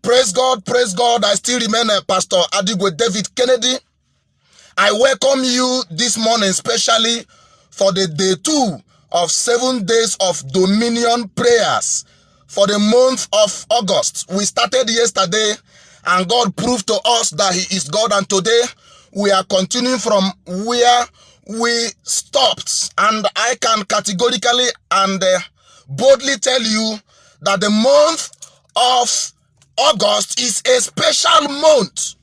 Praise God, praise God. I still remain Pastor Adigwe David Kennedy. I welcome you this morning, especially for the day 2 of 7 days of Dominion prayers for the month of August. We started yesterday and God proved to us that He is God, and today we are continuing from where we stopped. And I can categorically and boldly tell you that the month of August is a special month,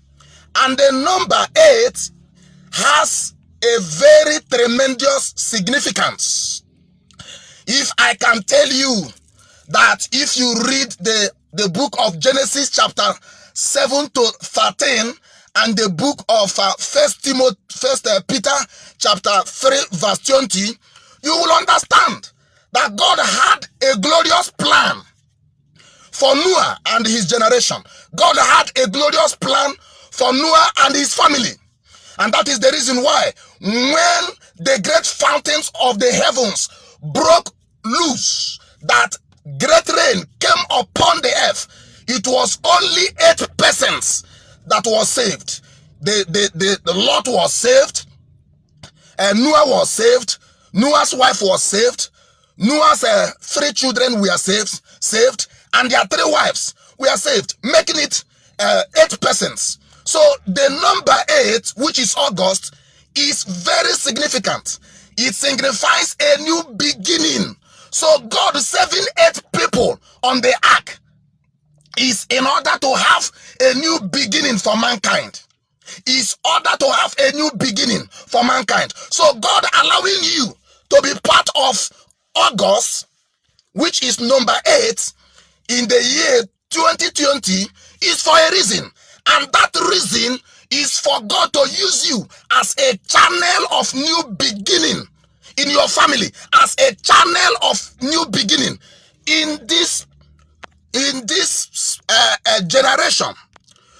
and the number 8 has a very tremendous significance. If I can tell you that if you read the book of Genesis chapter 7 to 13 and the book of First Peter chapter 3 verse 20, you will understand that God had a glorious plan for Noah and his generation. God had a glorious plan for Noah and his family. And that is the reason why when the great fountains of the heavens broke loose, that great rain came upon the earth, it was only 8 persons that was saved. The Lot was saved, and Noah was saved, Noah's wife was saved, Noah's 3 children were saved, and their 3 wives were saved, making it 8 persons. So the number 8, which is August, is very significant. It signifies a new beginning. So God saving 8 people on the ark is in order to have a new beginning for mankind. Is order to have a new beginning for mankind. So God allowing you to be part of August, which is number 8, in the year 2020, is for a reason. And that reason is for God to use you as a channel of new beginning in your family, as a channel of new beginning in this generation.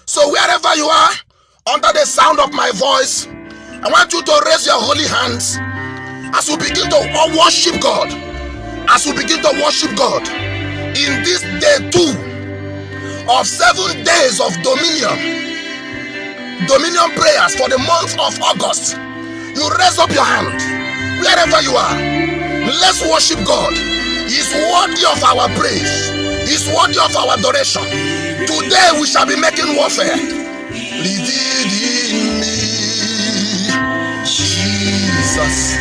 So wherever you are, under the sound of my voice, I want you to raise your holy hands as we begin to worship God. As we begin to worship God in this day 2 of 7 days of dominion prayers for the month of August. You raise up your hand wherever you are. Let's worship God. He's worthy of our praise. He's worthy of our adoration. Today we shall be making warfare. Revealed in me, Jesus,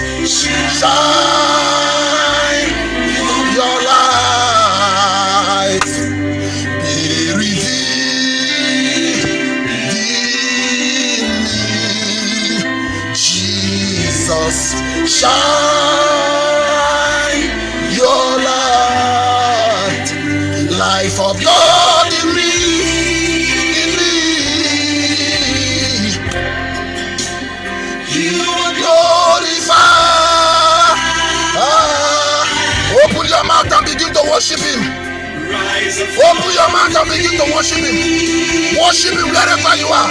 shine your light. Shine your light, life of God in me, you glorify. Open your mouth and begin to worship Him. Open your mouth and begin to worship Him. Worship Him wherever you are.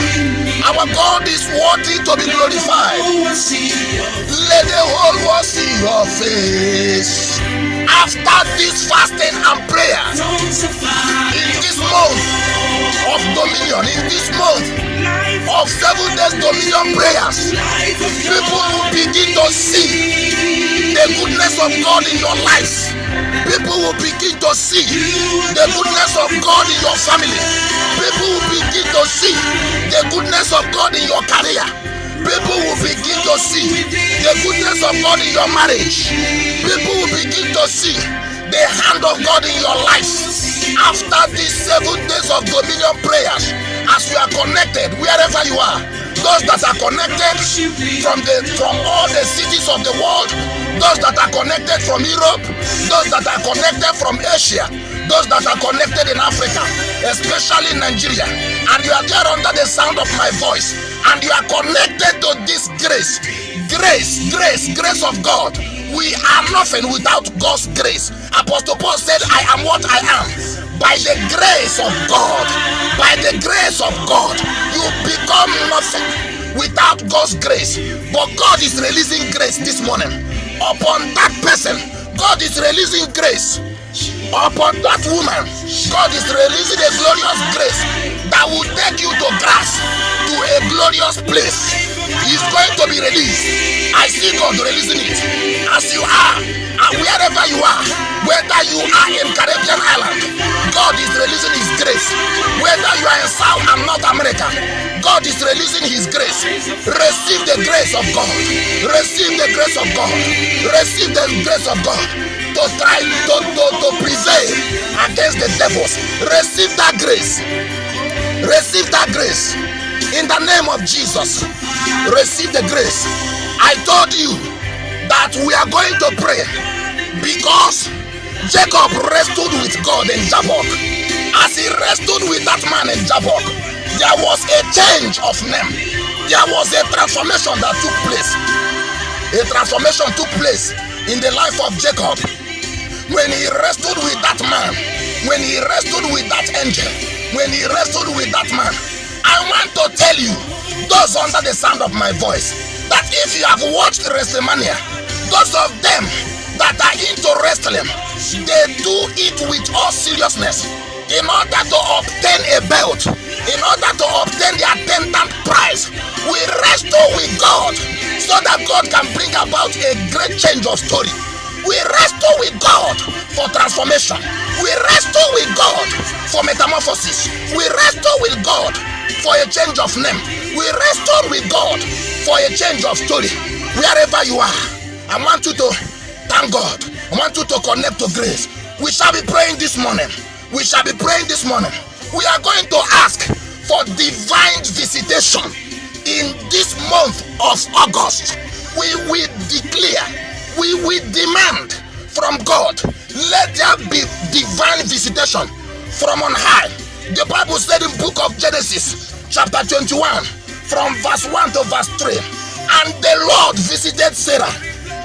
Our God is worthy to be glorified. Let the whole world see your face. After this fasting and prayer, in this month of dominion, in this month of 7 days dominion prayers, people will begin to see the goodness of God in your life. People will begin to see the goodness of God in your family. People will begin to see the goodness of God in your career. People will begin to see the goodness of God in your marriage. People will begin to see the hand of God in your life. After these 7 days of dominion prayers, as you are connected wherever you are, those that are connected from all the cities of the world, those that are connected from Europe, those that are connected from Asia, those that are connected in Africa, especially in Nigeria, and you are there under the sound of my voice, and you are connected to this grace of God. We are nothing without God's grace. Apostle Paul said, I am what I am by the grace of God. By the grace of God, you become nothing without God's grace. But God is releasing grace this morning upon that person. God is releasing grace upon that woman. God is releasing a glorious grace that will take you to grasp to a glorious place is going to be released. I see God releasing it as you are and wherever you are, whether you are in Caribbean island, God is releasing his grace. Whether you are in South and North America, God is releasing his grace. Receive the grace of God. Receive the grace of God. Receive the grace of God to try to prevail against the devils. Receive that grace. Receive that grace in the name of Jesus. Receive the grace. I told you that we are going to pray because Jacob wrestled with God in Jabbok. As he wrestled with that man in Jabbok, there was a change of name. There was a transformation that took place. A transformation took place in the life of Jacob when he wrestled with that man, when he wrestled with that angel, when he wrestled with that man. I want to tell you, those under the sound of my voice, that if you have watched WrestleMania, those of them that are into wrestling, they do it with all seriousness in order to obtain a belt, in order to obtain the attendant prize. We wrestle with God so that God can bring about a great change of story. We wrestle with God for transformation. We wrestle with God for metamorphosis. We wrestle with God for a change of name. We wrestle with God for a change of story. Wherever you are, I want you to thank God. I want you to connect to grace. We shall be praying this morning. We shall be praying this morning. We are going to ask for divine visitation in this month of August. We will declare, we will demand from God, let there be divine visitation from on high. The Bible said in book of Genesis chapter 21 from verse 1 to verse 3, and the Lord visited Sarah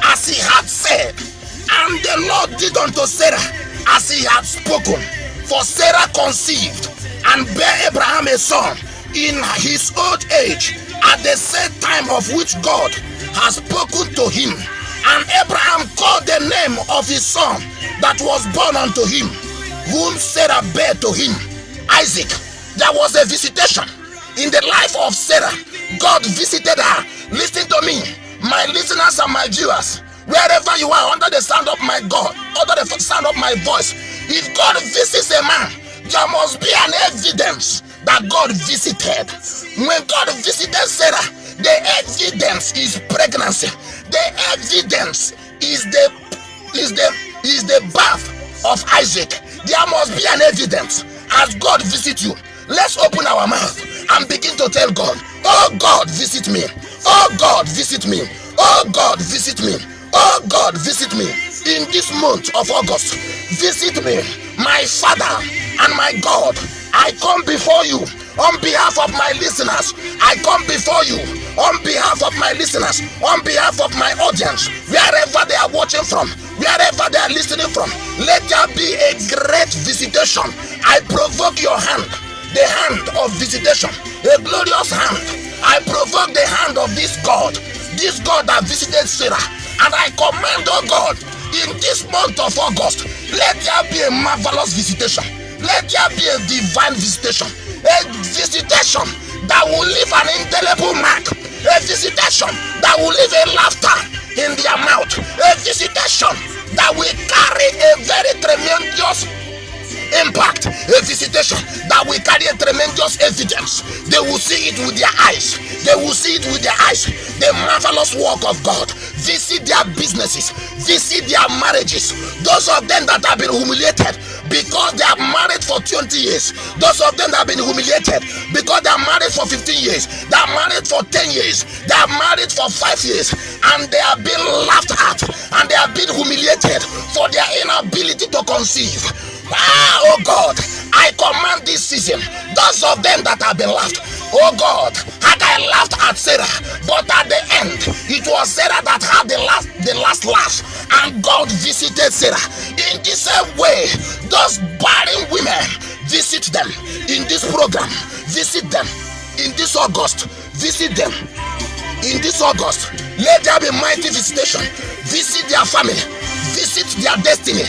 as he had said, and the Lord did unto Sarah as he had spoken. For Sarah conceived and bare Abraham a son in his old age, at the set time of which God has spoken to him. And Abraham called the name of his son that was born unto him, whom Sarah bare to him, Isaac. There was a visitation in the life of Sarah. God visited her. Listen to me, my listeners and my viewers, wherever you are, under the sound of my God, under the sound of my voice. If God visits a man, there must be an evidence that God visited. When God visited Sarah, the evidence is pregnancy. The evidence is the birth of Isaac. There must be an evidence as God visits you. Let's open our mouth and begin to tell God, oh God, visit me. Oh God, visit me. Oh God, visit me. Oh God, visit me in this month of August. Visit me, my Father and my God. I come before you on behalf of my listeners. I come before you on behalf of my listeners, on behalf of my audience, wherever they are watching from, wherever they are listening from. Let there be a great visitation. I provoke your hand, the hand of visitation, a glorious hand. I provoke the hand of this God that visited Sarah. And I command, oh God, in this month of August, let there be a marvelous visitation. Let there be a divine visitation. A visitation that will leave an indelible mark. A visitation that will leave a laughter in their mouth. A visitation that will carry a very tremendous impact. A visitation that will carry a tremendous evidence. They will see it with their eyes. They will see it with their eyes. The marvelous work of God. Visit their businesses. Visit their marriages. Those of them that have been humiliated because they are married for 20 years. Those of them that have been humiliated because they are married for 15 years. They are married for 10 years. They are married for 5 years. And they have been laughed at. And they have been humiliated for their inability to conceive. Oh God, I command this season, those of them that have been laughed. Oh God, had I laughed at Sarah, but at the end, it was Sarah that had the last laugh, and God visited Sarah. In the same way, those barren women, visit them in this program, visit them in this August, visit them in this August. Let there be mighty visitation. Visit their family, visit their destiny,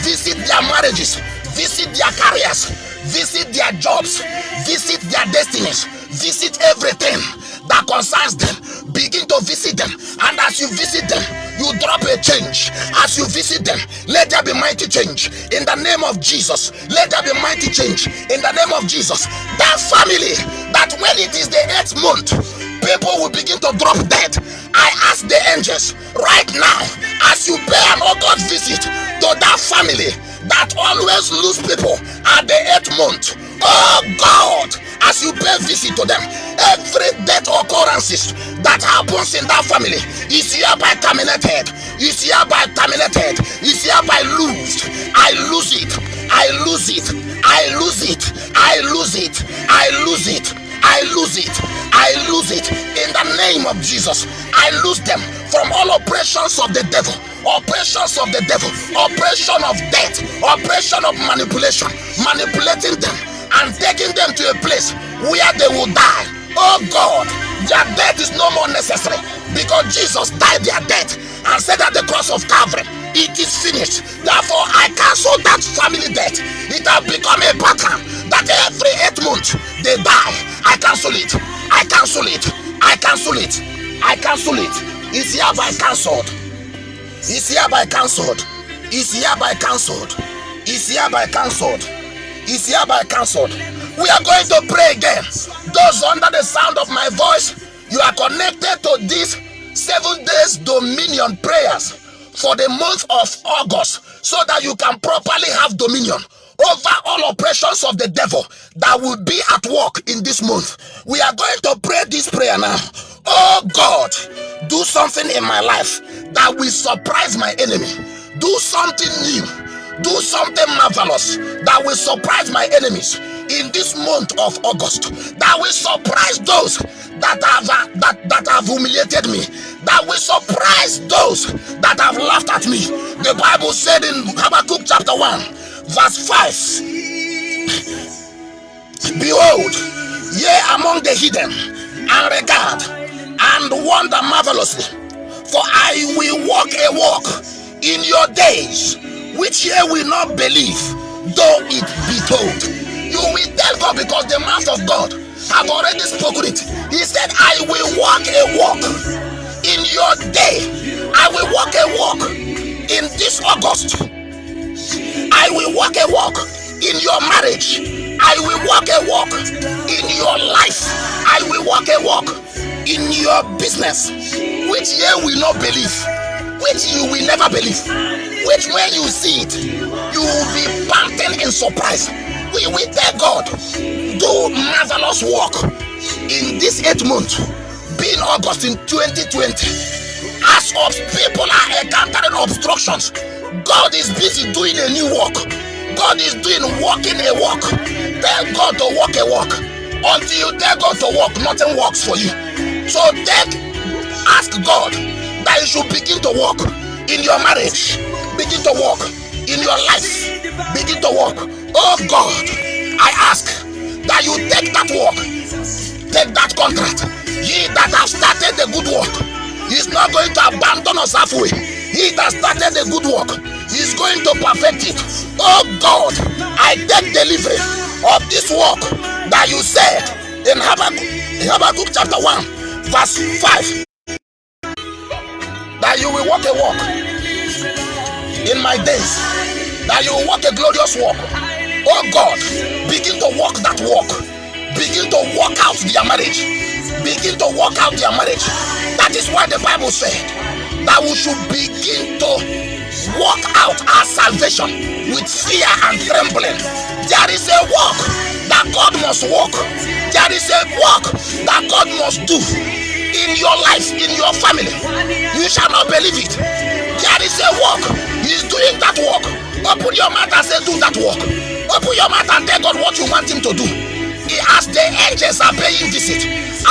visit their marriages, visit their careers, visit their jobs, visit their destinies, visit everything that concerns them. Begin to visit them, and as you visit them, you drop a change. As you visit them, let there be mighty change in the name of Jesus. Let there be mighty change in the name of Jesus. That family, that when it is the 8th month, people will begin to drop dead. I ask the angels right now, as you pay an August visit to that family that always lose people at the 8th month, oh God, as you pay visit to them, every death occurrences that happens in that family is hereby terminated, is hereby terminated, is hereby loosed. I lose it, I lose it, I lose it, I lose it, I lose it, I lose it, I lose it in the name of Jesus. I lose them from all oppressions of the devil, oppressions of the devil, oppression of death, oppression of manipulation, manipulating them and taking them to a place where they will die. Oh God, their death is no more necessary because Jesus died their death and said at the cross of Calvary, it is finished. Therefore, I cancel that family death. It has become a pattern that every 8th month they die. I cancel it. I cancel it. I cancel it. I cancel it. It's hereby cancelled. It's hereby cancelled. It's hereby cancelled. It's hereby cancelled. It's hereby cancelled. We are going to pray again. Those under the sound of my voice, you are connected to these 7 days dominion prayers for the month of August, so that you can properly have dominion over all oppressions of the devil that will be at work in this month. We are going to pray this prayer now. Oh God, do something in my life that will surprise my enemy. Do something new. Do something marvelous that will surprise my enemies in this month of August, that will surprise those that have humiliated me, that will surprise those that have laughed at me. The Bible said in Habakkuk chapter 1 verse 5, behold, yea, among the hidden, and regard and wonder marvelously, for I will walk a walk in your days which ye will not believe, though it be told. You will tell God, because the mouth of God have already spoken it. He said, I will walk a walk in your day. I will walk a walk in this August. I will walk a walk in your marriage. I will walk a walk in your life. I will walk a walk in your business, which ye will not believe, which you will never believe, which when you see it, you will be panting in surprise. We will tell God, do marvelous work in this 8th month, being August in 2020. As of people are encountering obstructions, God is busy doing a new work. God is walking a walk. Tell God to walk a walk. Until you tell God to walk, nothing works for you. So ask God that you should begin to walk in your marriage, begin to walk in your life, begin to walk. Oh God, I ask that you take that walk, take that contract. He that have started the good work, he's not going to abandon us halfway. He that started the good work, he's going to perfect it. Oh God, I take delivery of this work that you said in Habakkuk chapter 1 verse 5, that you will walk a walk in my days, that you will walk a glorious walk. Oh God, begin to walk that walk. Begin to walk out their marriage. Begin to walk out their marriage. That is why the Bible said that we should begin to walk out our salvation with fear and trembling. There is a walk that God must walk. There is a walk that God must do in your life, in your family. You shall not believe it. There is a walk. He is doing that walk. Open your mouth and say, do that walk. Open your mouth and tell God what you want him to do. As the angels are paying visit,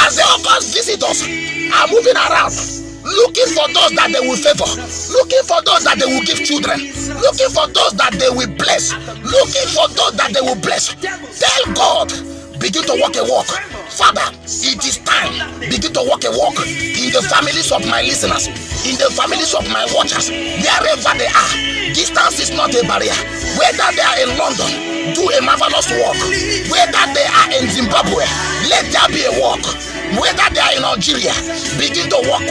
as the August visitors are moving around, looking for those that they will favor, looking for those that they will give children, looking for those that they will bless, looking for those that they will bless. Tell God, begin to walk a walk. Father, it is time. Begin to walk a walk in the families of my listeners, in the families of my watchers, wherever they are. Distance is not a barrier. Whether they are in London, do a marvelous work. Whether they are in Zimbabwe, let there be a work. Whether they are in Algeria, begin to work.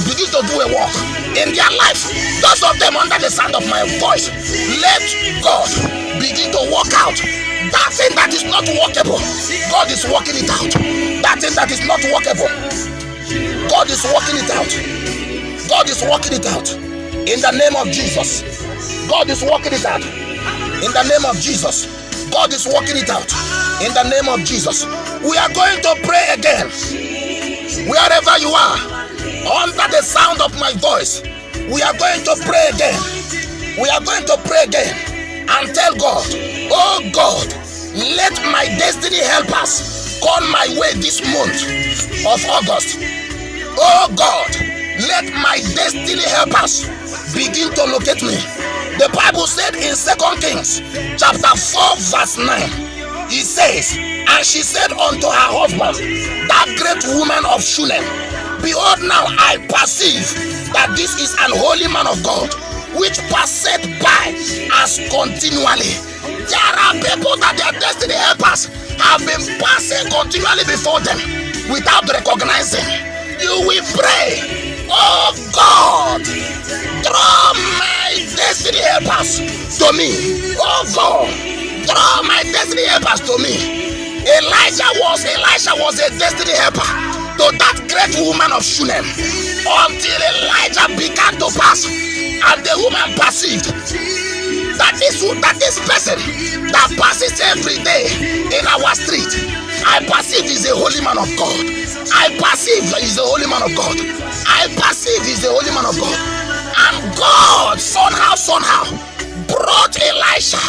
Begin to do a work in their life. Those of them under the sound of my voice, let God begin to work out that thing that is not workable. God is working it out. That thing that is not workable, God is working it out. God is working it out in the name of Jesus. God is working it out in the name of Jesus. God is working it out in the name of Jesus. We are going to pray again. Wherever you are, under the sound of my voice, we are going to pray again. We are going to pray again and tell God, oh God, let my destiny helpers come my way this month of August. Oh God, let my destiny helpers begin to locate me. The Bible said in 2 Kings chapter 4 verse 9, it says, and she said unto her husband, that great woman of Shunem, behold, now I perceive that this is an holy man of God, which passeth by as continually. There are people that their destiny helpers have been passing continually before them without recognizing. You will pray, oh God, draw my destiny helpers to me. Oh God, draw my destiny helpers to me. Elisha was a destiny helper to that great woman of Shunem, until Elijah began to pass, and the woman perceived that this person that passes every day in our street, I perceive is a holy man of God. I perceive is a holy man of God. I perceive is a holy man of God. And God somehow brought Elisha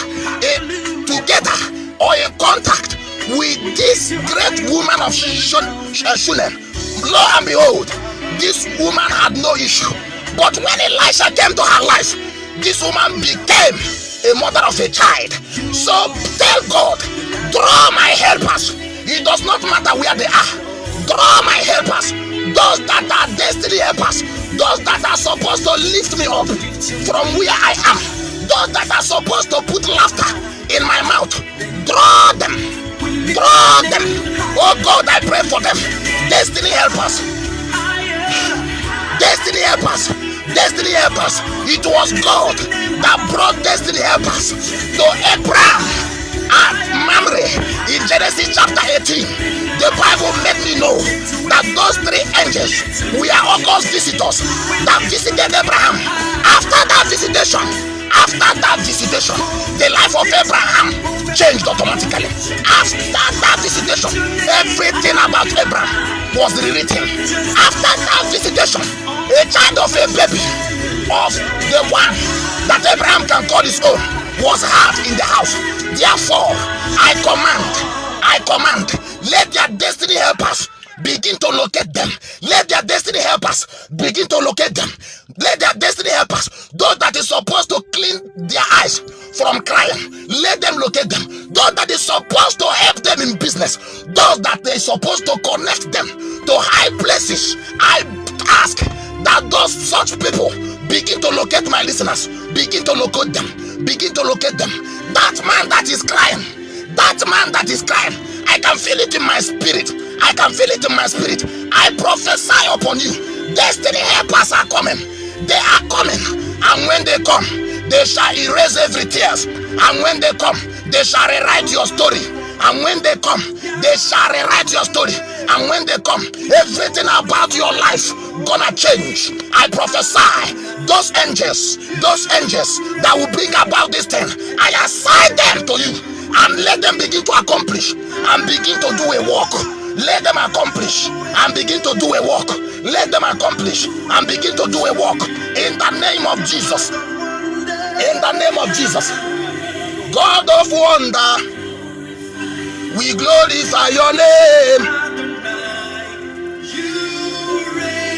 together or in contact with this great woman of Shunem. Lo and behold, this woman had no issue. But when Elisha came to her life, this woman became a mother of a child. So tell God, draw my helpers. It does not matter where they are. Draw my helpers. Those that are destiny helpers. Those that are supposed to lift me up from where I am. Those that are supposed to put laughter in my mouth. Draw them. Draw them. Oh God, I pray for them. Destiny helpers. Destiny helpers. Destiny helpers. It was God that brought destiny helpers to Abraham and Mamre in Genesis chapter 18. The Bible made me know that those three angels were August visitors that visited Abraham. After that visitation, the life of Abraham changed automatically. After that visitation, everything about Abraham was rewritten. After that visitation, a child of a baby of the one that Abraham can call his own was had in the house. Therefore, I command, let their destiny helpers begin to locate them. Let their destiny helpers begin to locate them. Let their destiny helpers, those that is supposed to clean their eyes from crying, let them locate them. Those that is supposed to help them in business, those that they supposed to connect them to high places, I ask that those such people begin to locate my listeners. Begin to locate them. Begin to locate them. That man that is crying, I can feel it in my spirit. I prophesy upon you. Destiny helpers are coming. They are coming. And when they come, they shall erase every tears. And when they come, they shall rewrite your story. And when they come, they shall rewrite your story. And when they come, everything about your life gonna change. I prophesy those angels that will bring about this thing, I assign them to you, and let them begin to accomplish and begin to do a work. Let them accomplish and begin to do a work. Let them accomplish and begin to do a work in the name of Jesus. In the name of Jesus. God of wonder, we glorify your name.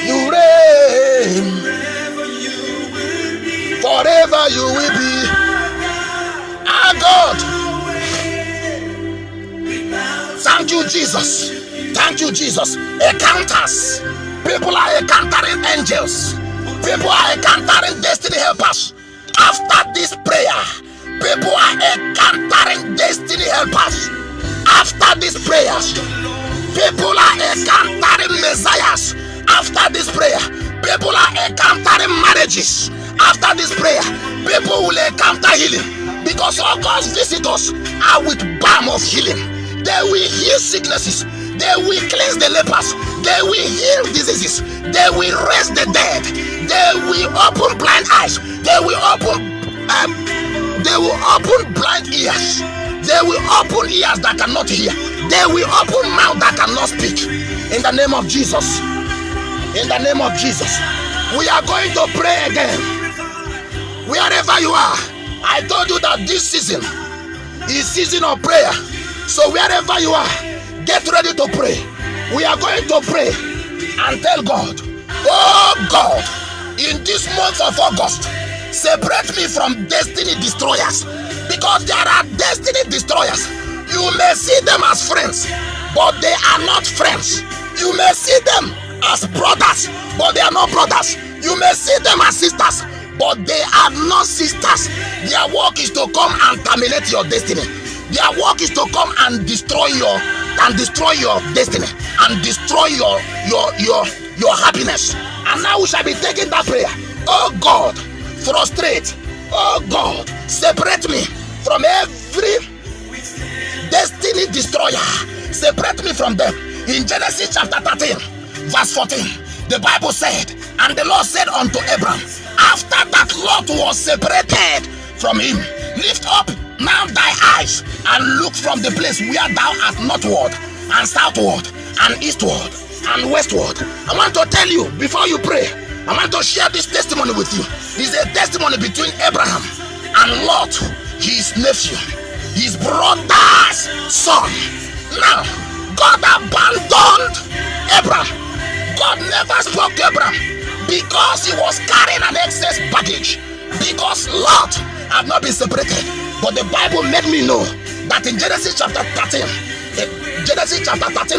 You reign. Forever you will be our God. Thank you, Jesus. Thank you, Jesus. Encounters. People are encountering angels. People are encountering destiny helpers. After this prayer, people are encountering destiny helpers. After these prayers, people are encountering messiahs. After this prayer, people are encountering marriages. After this prayer, people will encounter healing, because all God's visitors are with balm of healing. They will heal sicknesses. They will cleanse the lepers. They will heal diseases. They will raise the dead. They will open blind eyes. They will open blind ears. They will open ears that cannot hear. They will open mouth that cannot speak. In the name of Jesus. In the name of Jesus. We are going to pray again. Wherever you are, I told you that this season is season of prayer. So wherever you are, get ready to pray. We are going to pray and tell God, oh God, in this month of August, separate me from destiny destroyers, because there are destiny destroyers. You may see them as friends, but they are not friends. You may see them as brothers, but they are not brothers. You may see them as sisters, but they are not sisters. Their work is to come and terminate your destiny. Their work is to come and destroy your destiny and destroy your happiness. And now we shall be taking that prayer. Oh God, frustrate. Oh God, separate me from every destiny destroyer. Separate me from them. In Genesis chapter 13, verse 14, the Bible said, and the Lord said unto Abram, after that Lot was separated from him, lift up now thy eyes and look from the place where thou art northward and southward and eastward and westward. I want to tell you, before you pray, I want to share this testimony with you. It's a testimony between Abraham and Lot, his nephew, his brother's son. Now, God abandoned Abraham. God never spoke to Abraham because he was carrying an excess baggage, because Lot had not been separated. But the Bible made me know that in Genesis chapter 13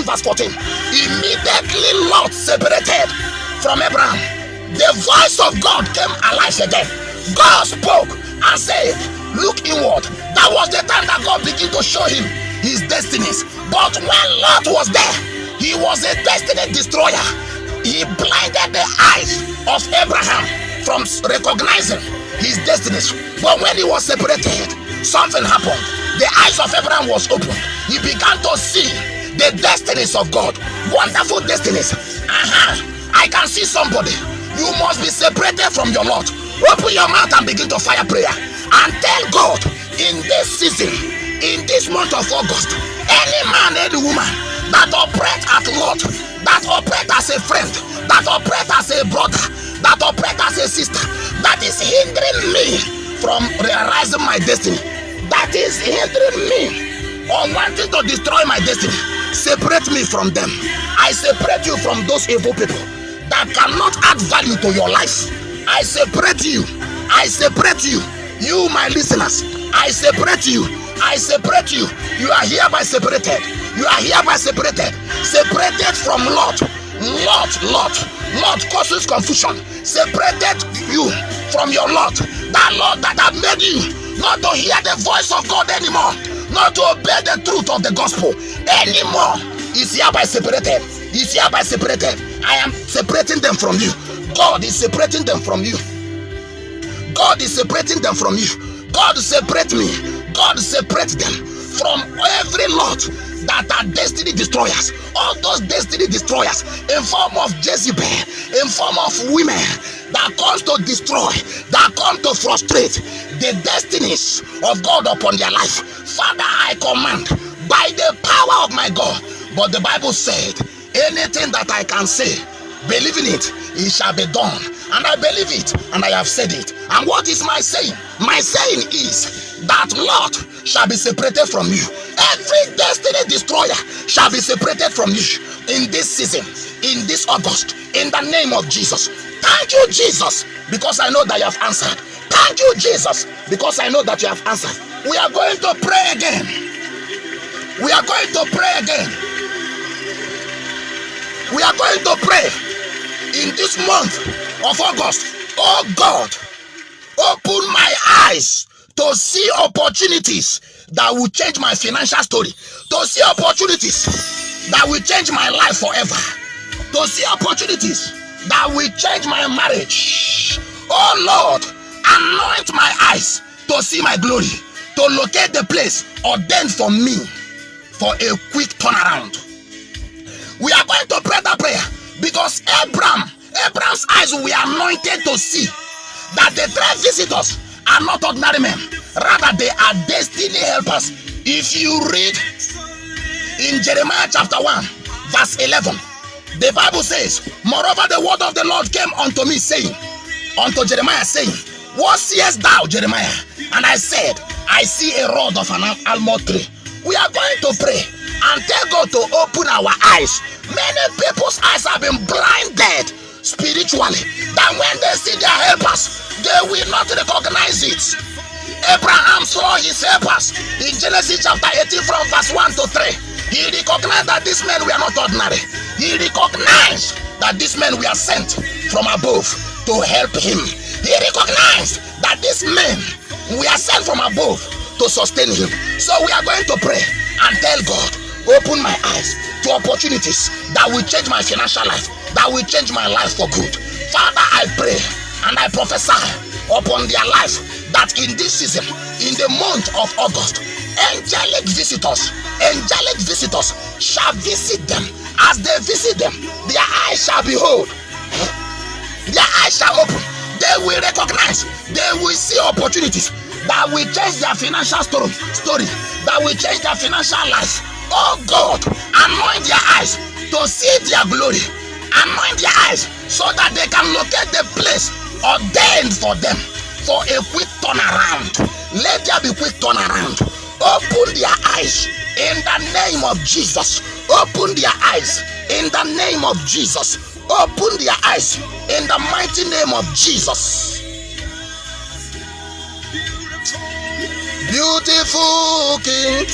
verse 14, immediately Lot separated from Abraham. The voice of God came alive again. God spoke and said, look inward. That was the time that God began to show him his destinies. But when Lot was there, he was a destiny destroyer. He blinded the eyes of Abraham from recognizing his destinies. But when he was separated, something happened. The eyes of Abraham was opened. He began to see the destinies of God. Wonderful destinies. I can see somebody. You must be separated from your Lord. Open your mouth and begin to fire prayer and tell God, in this season, in this month of August, any man, any woman that operates at Lord, that operates as a friend, that operates as a brother, that operates as a sister, that is hindering me from realizing my destiny, that is hindering me on wanting to destroy my destiny, separate me from them. I separate you from those evil people that cannot add value to your life. I separate you. I separate you. You, my listeners, I separate you. I separate you. You are hereby separated. You are hereby separated. Separated from Lot. Lot causes confusion. Separated you from your Lot. That Lord that have made you not to hear the voice of God anymore, not to obey the truth of the gospel anymore, is hereby separated. Is hereby separated. I am separating them from you. God is separating them from you. God is separating them from you. God separate me. God separate them from every lot that are destiny destroyers. All those destiny destroyers in form of Jezebel, in form of women that comes to destroy, that come to frustrate the destinies of God upon their life. Father, I command by the power of my God. But the Bible said, anything that I can say, believe in it, it shall be done. And I believe it, and I have said it. And what is my saying? My saying is that Lot shall be separated from you. Every destiny destroyer shall be separated from you in this season, in this August, in the name of Jesus. Thank you, Jesus, because I know that you have answered. Thank you, Jesus, because I know that you have answered. We are going to pray again. We are going to pray again. We are going to pray in this month of August. Oh God, open my eyes to see opportunities that will change my financial story, to see opportunities that will change my life forever, to see opportunities that will change my marriage. Oh Lord, anoint my eyes to see my glory, to locate the place ordained for me for a quick turnaround. We are going to pray that prayer because Abraham's eyes were anointed to see that the three visitors are not ordinary men, rather they are destiny helpers. If you read in Jeremiah chapter 1 verse 11, the Bible says, moreover the word of the Lord came unto me, saying, unto Jeremiah, saying, what seest thou, Jeremiah? And I said, I see a rod of an almond tree. We are going to pray and tell God to open our eyes. Many people's eyes have been blinded spiritually, that when they see their helpers, they will not recognize it. Abraham saw his helpers in Genesis chapter 18 from verse 1 to 3. He recognized that these men were not ordinary. He recognized that these men were sent from above to help him. He recognized that these men were sent from above to sustain him. So we are going to pray and tell God, open my eyes to opportunities that will change my financial life, that will change my life for good. Father, I pray and I prophesy upon their life that in this season, in the month of August, angelic visitors shall visit them. As they visit them, their eyes shall behold, their eyes shall open. They will recognize, they will see opportunities that will change their financial story, that will change their financial life. Oh God, anoint their eyes to see their glory. Anoint their eyes so that they can locate the place ordained for them for a quick turnaround. Let there be quick turnaround. Open their eyes in the name of Jesus. Open their eyes in the name of Jesus. Open their eyes in the mighty name of Jesus. Beautiful King,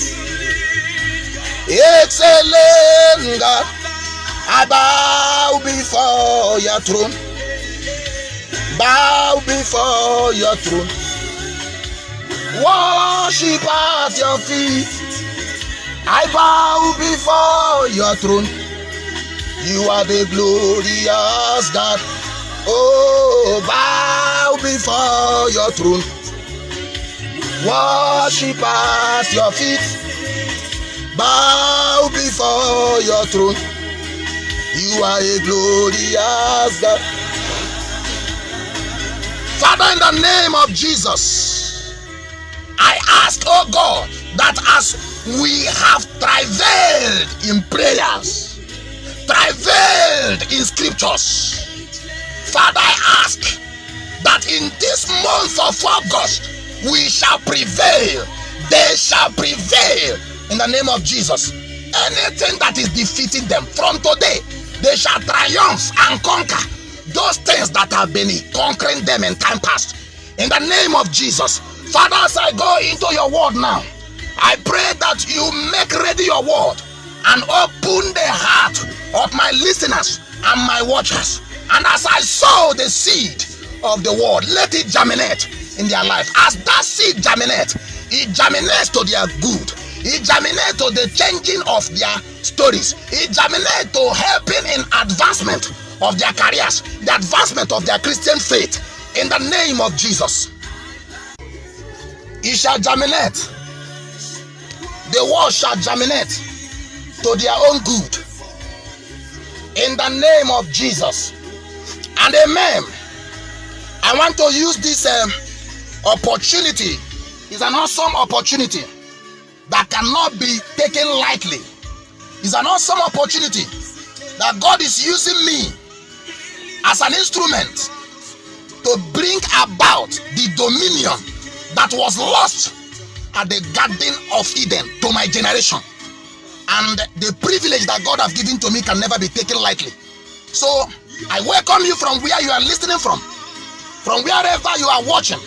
excellent God, I bow before your throne. Bow before your throne. Worship at your feet. I bow before your throne. You are the glorious God. Oh, bow before your throne. Worship at your feet. Bow before your throne. You are a glorious God. Father, in the name of Jesus, I ask, oh God, that as we have travailed in prayers, travailed in scriptures, Father, I ask that in this month of August, we shall prevail. They shall prevail in the name of Jesus. Anything that is defeating them from today, they shall triumph and conquer those things that have been conquering them in time past. In the name of Jesus, Father, as I go into your word now, I pray that you make ready your word and open the heart of my listeners and my watchers. And as I sow the seed of the word, let it germinate in their life. As that seed germinates, it germinates to their good. It germinates to the changing of their stories. It germinates to helping in advancement of their careers, the advancement of their Christian faith. In the name of Jesus, it shall germinate. The word shall germinate to their own good. In the name of Jesus. And amen. I want to use this opportunity. It's an awesome opportunity that cannot be taken lightly. It's an awesome opportunity that God is using me as an instrument to bring about the dominion that was lost at the Garden of Eden to my generation. And the privilege that God has given to me can never be taken lightly. So I welcome you from where you are listening from wherever you are watching,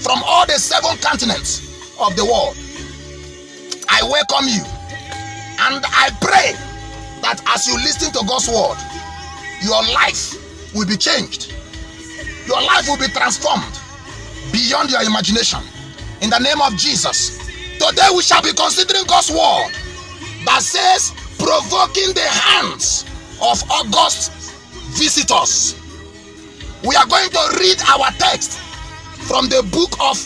from all the 7 continents of the world. I welcome you, and I pray that as you listen to God's word, your life will be changed. Your life will be transformed beyond your imagination. In the name of Jesus. Today we shall be considering God's word that says, provoking the hands of August visitors. We are going to read our text from the book of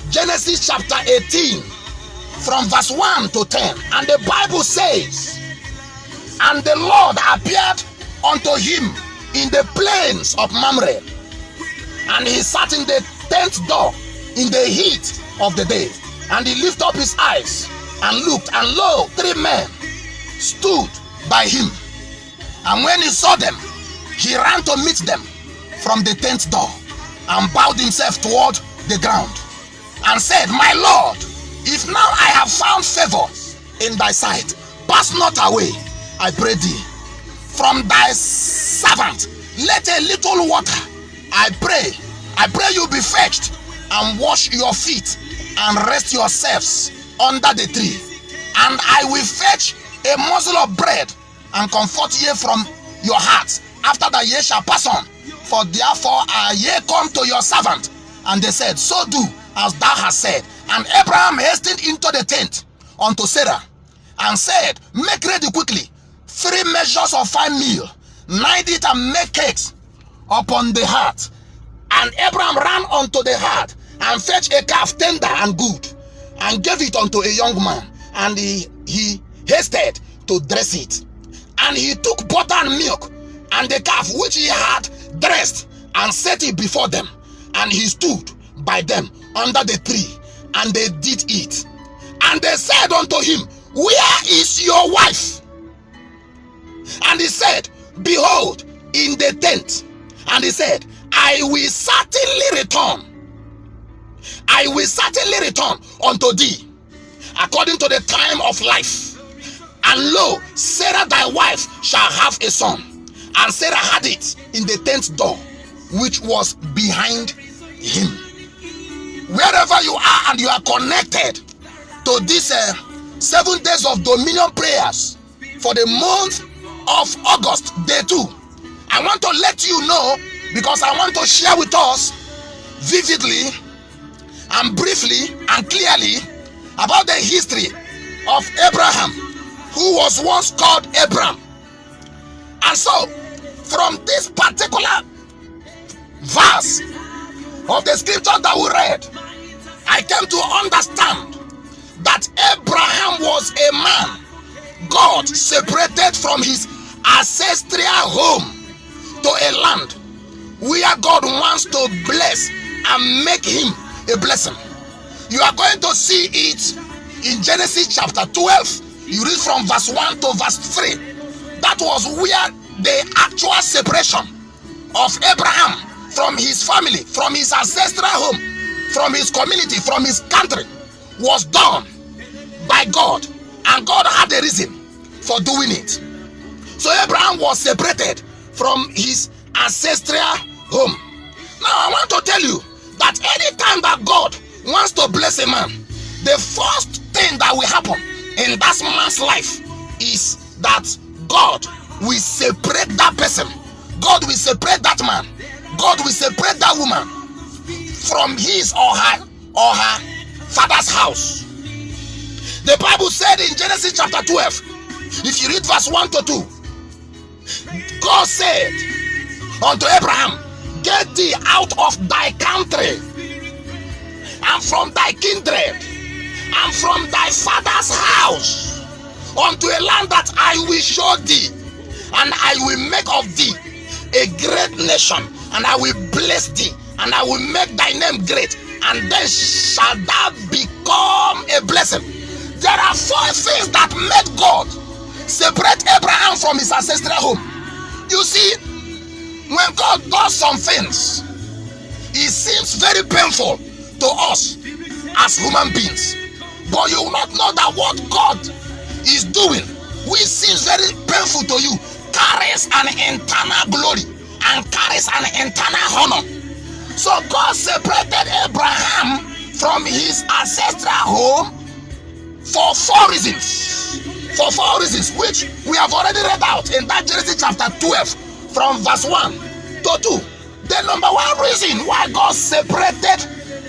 Genesis chapter 18, from verse 1 to 10. And the Bible says, and the Lord appeared unto him in the plains of Mamre, and he sat in the tent door in the heat of the day. And he lifted up his eyes and looked, and lo, 3 men stood by him. And when he saw them, he ran to meet them from the tent door, and bowed himself toward the ground, and said, My Lord, if now I have found favor in thy sight, pass not away, I pray thee, from thy servant. Let a little water, I pray you be fetched, and wash your feet, and rest yourselves under the tree. And I will fetch a morsel of bread, and comfort ye from your hearts, after that ye shall pass on. For therefore are ye come to your servant. And they said, So do as thou hast said. And Abraham hastened into the tent unto Sarah, and said, Make ready quickly 3 measures of fine meal, knight it, and make cakes upon the hearth. And Abraham ran unto the hearth, and fetched a calf tender and good, and gave it unto a young man, and he hasted to dress it. And he took butter and milk, and the calf which he had dressed, and set it before them. And he stood by them under the tree, and they did eat. And they said unto him, Where is your wife? And he said, Behold, in the tent. And he said, I will certainly return. I will certainly return unto thee according to the time of life. And lo, Sarah thy wife shall have a son. And Sarah had it in the tent door, which was behind him. Wherever you are and you are connected to this 7 days of dominion prayers for the month of August, day 2, I want to let you know, because I want to share with us vividly and briefly and clearly about the history of Abraham, who was once called Abram. And so, from this particular verse of the scripture that we read, I came to understand that Abraham was a man God separated from his ancestral home to a land where God wants to bless and make him a blessing. You are going to see it in Genesis chapter 12. You read from verse 1 to verse 3. That was where the actual separation of Abraham from his family, from his ancestral home, from his community, from his country was done by God. And God had a reason for doing it. So Abraham was separated from his ancestral home. Now I want to tell you that anytime that God wants to bless a man, the first thing that will happen in that man's life is that God will separate that person. God will separate that man. God will separate that woman from his or her father's house. The Bible said in Genesis chapter 12, if you read verse 1 to 2, God said unto Abraham, Get thee out of thy country, and from thy kindred, and from thy father's house, unto a land that I will show thee, and I will make of thee a great nation, and I will bless thee, and I will make thy name great, and then shall thou become a blessing. There are 4 things that made God separate Abraham from his ancestral home. You see, when God does some things, it seems very painful to us as human beings. But you will not know that what God is doing, which seems very painful to you, carries an internal glory and carries an internal honor. So God separated Abraham from his ancestral home for 4 reasons. For 4 reasons, which we have already read out in that Genesis chapter 12 from verse 1 to 2. The number one reason why God separated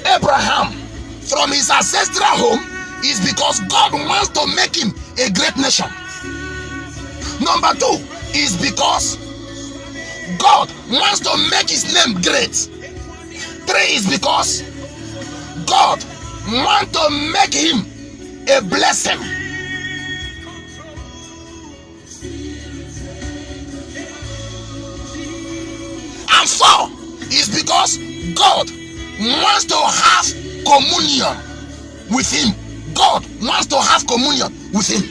Abraham from his ancestral home is because God wants to make him a great nation. Number two is because God wants to make his name great. Three is because God wants to make him a blessing. And four is because God wants to have communion with him. God wants to have communion with him.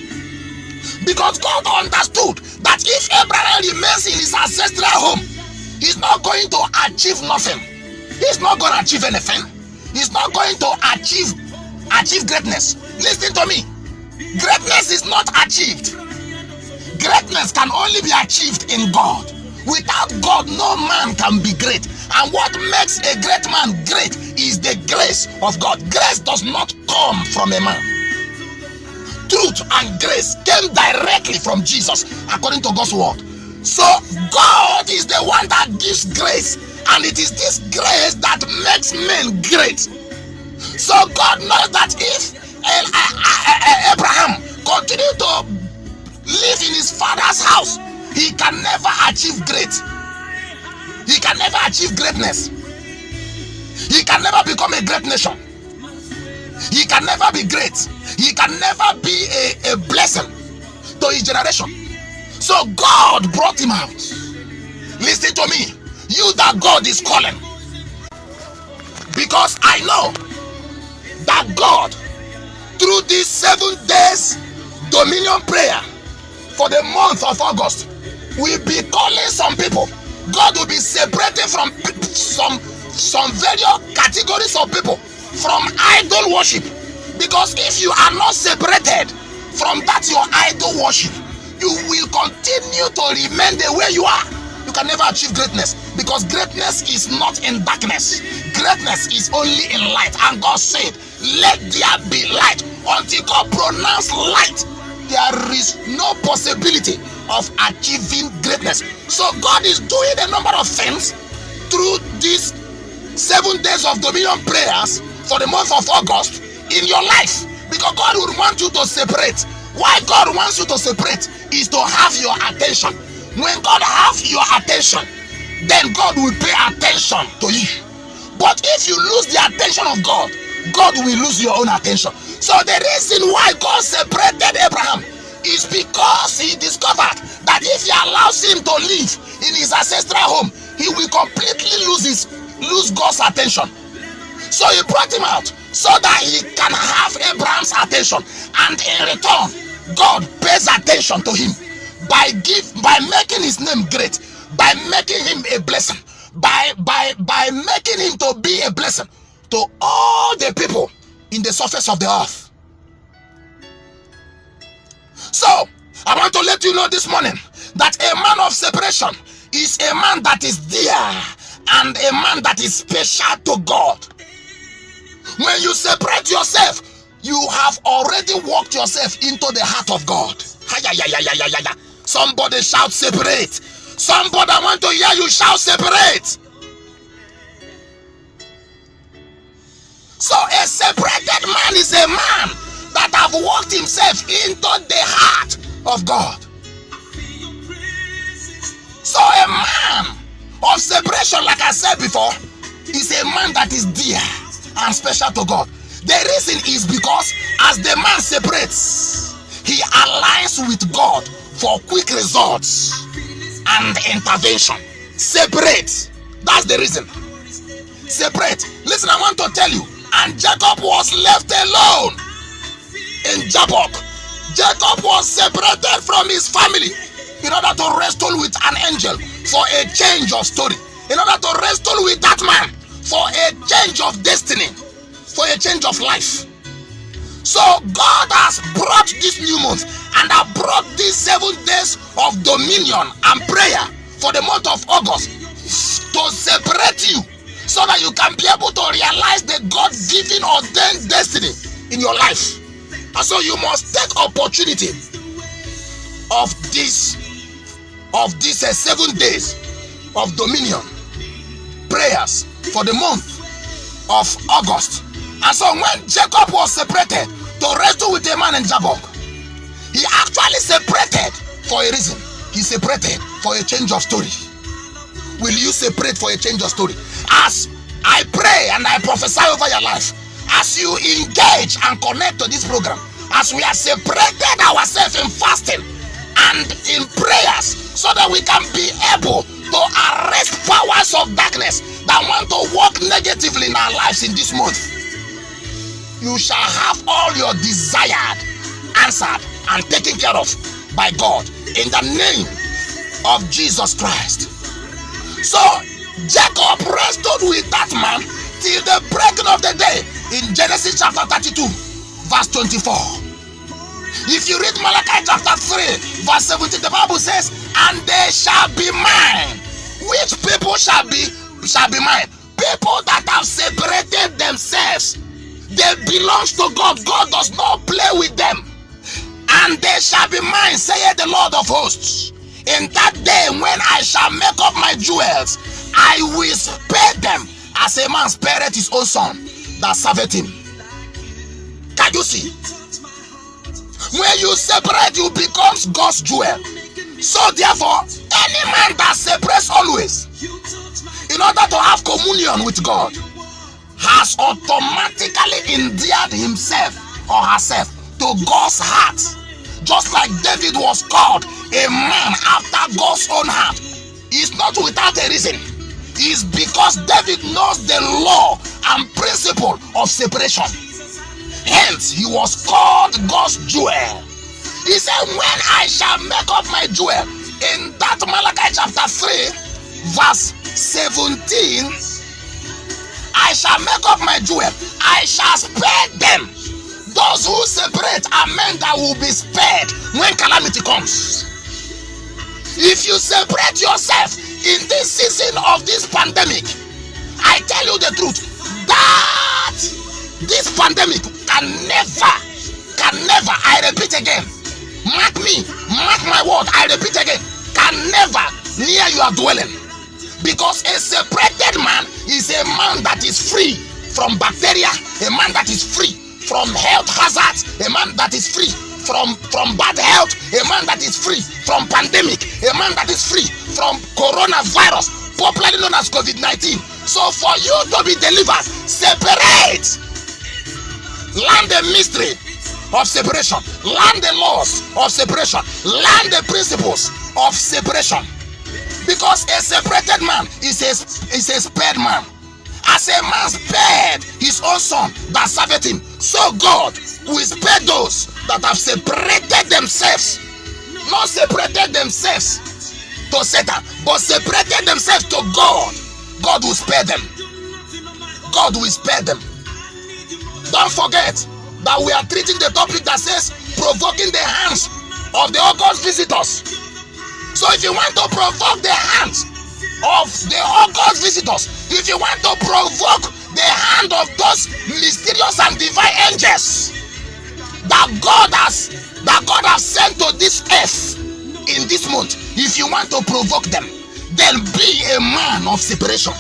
Because God understood that if Abraham remains in his ancestral home, he's not going to achieve nothing. He's not going to achieve anything. He's not going to achieve greatness. Listen to me. Greatness is not achieved. Greatness can only be achieved in God. Without God, no man can be great. And what makes a great man great is the grace of God. Grace does not come from a man. Truth and grace came directly from Jesus, according to God's word. So God is the one that gives grace, and it is this grace that makes men great. So God knows that if Abraham continued to live in his father's house, he can never achieve great. He can never achieve greatness. He can never become a great nation. He can never be great. He can never be a blessing to his generation. So God brought him out. Listen to me. You that God is calling. Because I know that God, through these 7 days dominion prayer for the month of August, will be calling some people. God will be separating from some various categories of people from idol worship. Because if you are not separated from that your idol worship, you will continue to remain the way you are. You can never achieve greatness, because greatness is not in darkness. Greatness is only in light. And God said, let there be light. Until God pronounced light, there is no possibility of achieving greatness. So God is doing a number of things through these 7 days of dominion prayers for the month of August in your life, because God would want you to separate. Why God wants you to separate is to have your attention. When God has your attention, then God will pay attention to you. But if you lose the attention of God, God will lose your own attention. So the reason why God separated Abraham is because he discovered that if he allows him to live in his ancestral home, he will completely lose God's attention. So he brought him out so that he can have Abraham's attention, and in return, God pays attention to him by making his name great, by making him a blessing, by making him to be a blessing to all the people in the surface of the earth. So I want to let you know this morning that a man of separation is a man that is dear and a man that is special to God. When you separate yourself, you have already walked yourself into the heart of God. Somebody shout separate. Somebody, I want to hear you shout separate. So a separated man is a man that have walked himself into the heart of God. So a man of separation, like I said before, is a man that is dear and special to God. The reason is because as the man separates, he aligns with God for quick results and intervention. Separate. That's the reason. Separate. Listen, I want to tell you. And Jacob was left alone in Jabbok. Jacob was separated from his family in order to wrestle with an angel for a change of story. In order to wrestle with that man for a change of destiny, for a change of life. So God has brought this new month and have brought these 7 days of dominion and prayer for the month of August to separate you, so that you can be able to realize the God-given ordained destiny in your life. And so you must take opportunity of these 7 days of dominion prayers for the month of August. And so when Jacob was separated to wrestle with a man in Jabbok, he actually separated for a reason. He separated for a change of story. Will you separate for a change of story? As I pray and I prophesy over your life, as you engage and connect to this program, as we are separated ourselves in fasting and in prayers, so that we can be able to arrest powers of darkness that want to work negatively in our lives in this month, you shall have all your desired answered and taken care of by God in the name of Jesus Christ. So Jacob wrestled with that man till the breaking of the day in Genesis chapter 32 verse 24. If you read Malachi chapter 3 verse 17, the Bible says, and they shall be mine. Which people shall be mine? People that have separated themselves. They belong to God. God does not play with them. And they shall be mine, saith the Lord of hosts. In that day when I shall make up my jewels, I will spare them as a man spareth his own son that serveth him. Can you see? When you separate, you become God's jewel. So therefore, any man that separates always in order to have communion with God has automatically endeared himself or herself to God's heart. Just like David was called a man after God's own heart. It's not without a reason. It's because David knows the law and principle of separation. Hence, he was called God's jewel. He said, when I shall make up my jewel, in that Malachi chapter 3, verse 17, I shall make up my jewel, I shall spare them. Those who separate are men that will be spared when calamity comes. If you separate yourself in this season of this pandemic, I tell you the truth, that this pandemic can never, I repeat again, mark me, mark my word, I repeat again, can never near your dwelling. Because a separated man is a man that is free from bacteria, a man that is free from health hazards, a man that is free from bad health, a man that is free from pandemic, a man that is free from coronavirus, popularly known as COVID-19. So for you to be delivered, separate. Learn the mystery of separation. Learn the laws of separation. Learn the principles of separation. Because a separated man is a spared man. As a man spared his own son that serveth him, so God will spare those that have separated themselves. Not separated themselves to Satan, but separated themselves to God. God will spare them. God will spare them. Don't forget that we are treating the topic that says provoking the hands of the August visitors. So if you want to provoke the hands of the August visitors, if you want to provoke the hand of those mysterious and divine angels that God has sent to this earth in this month, if you want to provoke them, then be a man of separation.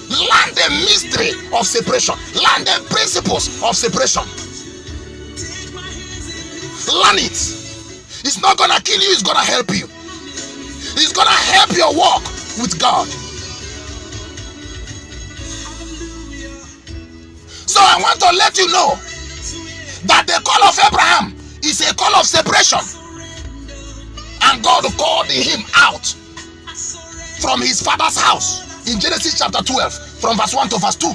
Learn the mystery of separation. Learn the principles of separation. Learn it. It's not gonna kill you, it's gonna help you. It's gonna help your walk with God. So I want to let you know that the call of Abraham is a call of separation. And God called him out from his father's house in Genesis chapter 12, from verse 1 to verse 2.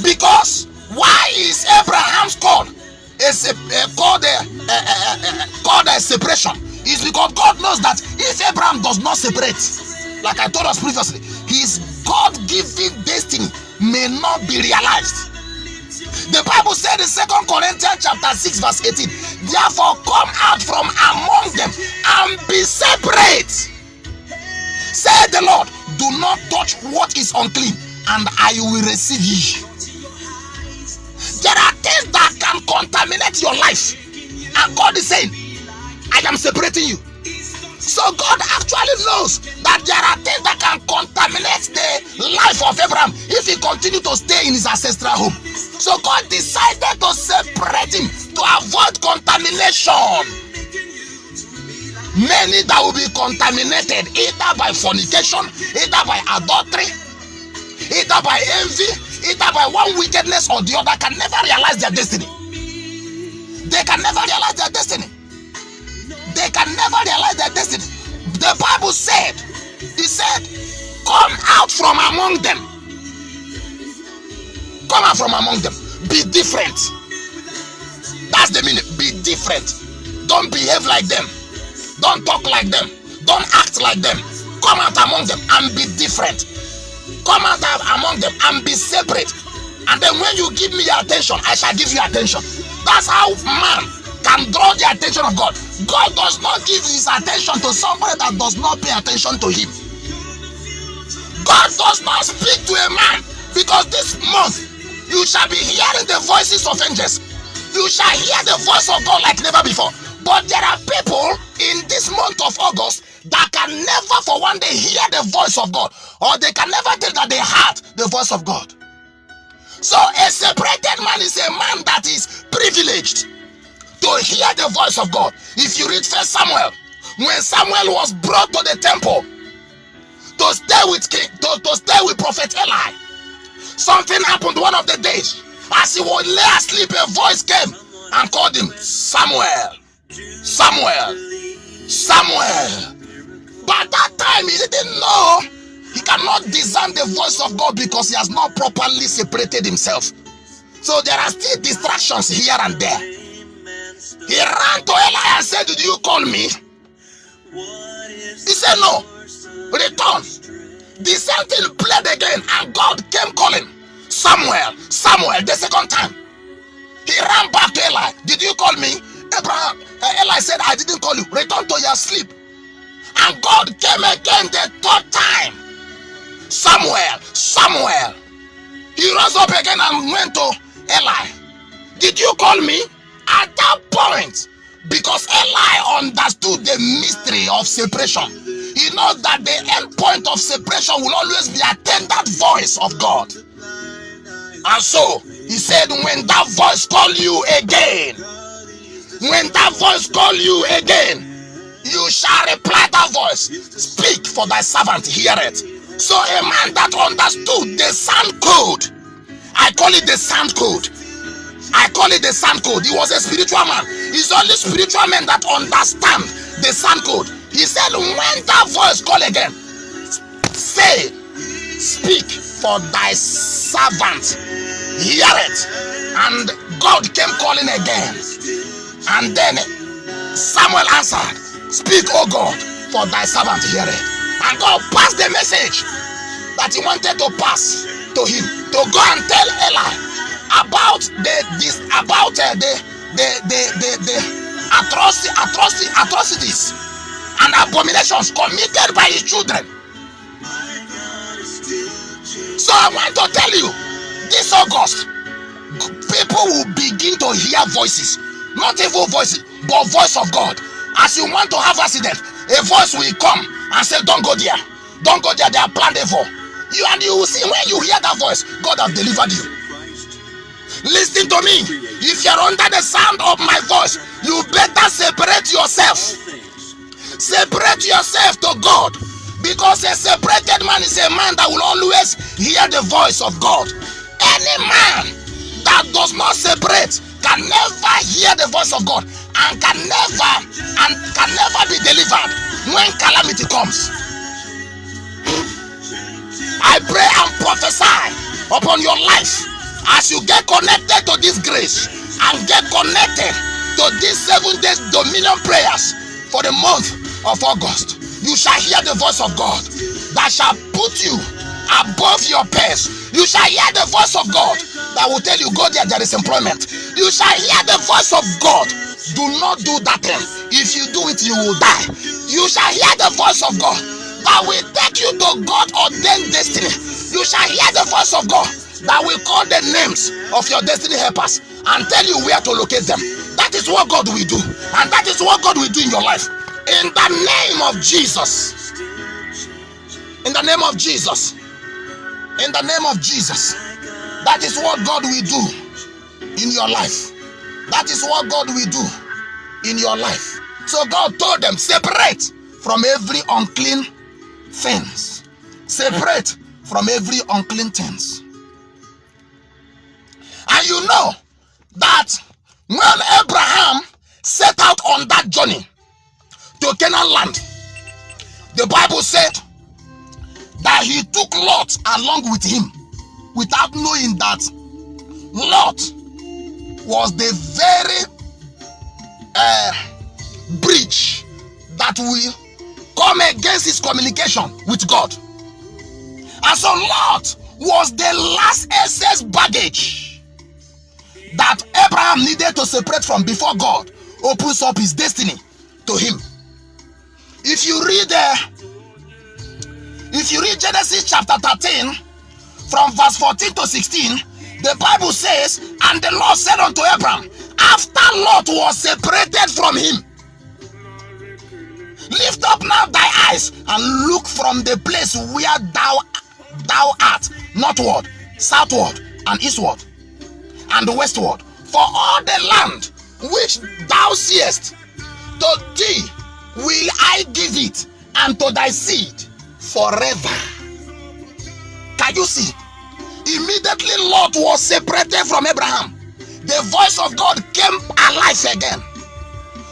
Because why is Abraham's call called a separation? Is because God knows that if Abraham does not separate, like I told us previously, his God-given destiny may not be realized. The Bible said in 2 Corinthians chapter 6 verse 18, therefore come out from among them and be separate. Said the Lord, do not touch what is unclean, and I will receive ye. There are things that can contaminate your life, and God is saying, I am separating you. So God actually knows that there are things that can contaminate the life of Abraham if he continued to stay in his ancestral home. So God decided to separate him to avoid contamination. Many that will be contaminated either by fornication, either by adultery, either by envy, either by one wickedness or the other, can never realize their destiny. They can never realize their destiny. They can never realize their destiny. The Bible said, he said, come out from among them. Come out from among them. Be different. That's the meaning. Be different. Don't behave like them. Don't talk like them. Don't act like them. Come out among them and be different. Come out among them and be separate. And then when you give me your attention, I shall give you attention. That's how man can draw the attention of God. God does not give his attention to somebody that does not pay attention to him. God does not speak to a man, because this month you shall be hearing the voices of angels. You shall hear the voice of God like never before. But there are people in this month of August that can never for one day hear the voice of God, or they can never tell that they heard the voice of God. So a separated man is a man that is privileged to hear the voice of God. If you read 1 Samuel, when Samuel was brought to the temple to stay with Prophet Eli, something happened one of the days. As he would lay asleep, a voice came and called him, Samuel, Samuel, Samuel. But at that time he didn't know. He cannot discern the voice of God because he has not properly separated himself. So there are still distractions here and there. He ran to Eli and said, did you call me? He said, no. Return. The same thing played again, and God came calling, Samuel, Samuel, the second time. He ran back to Eli. Did you call me? Eli said, I didn't call you. Return to your sleep. And God came again the third time. Samuel, Samuel. He rose up again and went to Eli. Did you call me? At that point, because Eli understood the mystery of separation, he knows that the end point of separation will always be a tender voice of God. And so he said, when that voice call you again, when that voice call you again, you shall reply that voice. Speak, for thy servant heareth. So a man that understood the sound code, I call it the sound code. I call it the sound code. He was a spiritual man. It's only spiritual men that understand the sound code. He said, when that voice call again, say, speak, for thy servant heareth. And God came calling again. And then Samuel answered, speak, O God, for thy servant heareth. And God passed the message that he wanted to pass to him, to go and tell Eli about the atrocities and abominations committed by his children. So I want to tell you, this August, people will begin to hear voices, not evil voices, but voice of God. As you want to have accident, a voice will come and say, don't go there, don't go there, they are planned evil. And you will see, when you hear that voice, God has delivered you. Listen to me. If you're under the sound of my voice, you better separate yourself. Separate yourself to God, because a separated man is a man that will always hear the voice of God. Any man that does not separate can never hear the voice of God, and can never be delivered when calamity comes. I pray and prophesy upon your life as you get connected to this grace and get connected to these 7 days dominion prayers for the month of August. You shall hear the voice of God that shall put you above your peers. You shall hear the voice of God that will tell you, go there, there is employment. You shall hear the voice of God. Do not do that thing. If you do it, you will die. You shall hear the voice of God that will take you to God ordained destiny. You shall hear the voice of God that will call the names of your destiny helpers and tell you where to locate them. That is what God will do, and that is what God will do in your life. In the name of Jesus. In the name of Jesus. In the name of Jesus. That is what God will do in your life. That is what God will do in your life. So God told them, separate from every unclean things. Separate from every unclean things. And you know that when Abraham set out on that journey to Canaan land, the Bible said that he took Lot along with him without knowing that Lot was the very bridge that will come against his communication with God. And so Lot was the last excess baggage that Abraham needed to separate from before God opens up his destiny to him. If you read Genesis chapter 13 from verse 14 to 16, the Bible says, and the Lord said unto Abraham, after Lot was separated from him, lift up now thy eyes and look from the place where thou art, northward, southward, and eastward, and westward. For all the land which thou seest, to thee will I give it, and to thy seed forever. Can you see? Immediately Lot was separated from Abraham. The voice of God came alive again.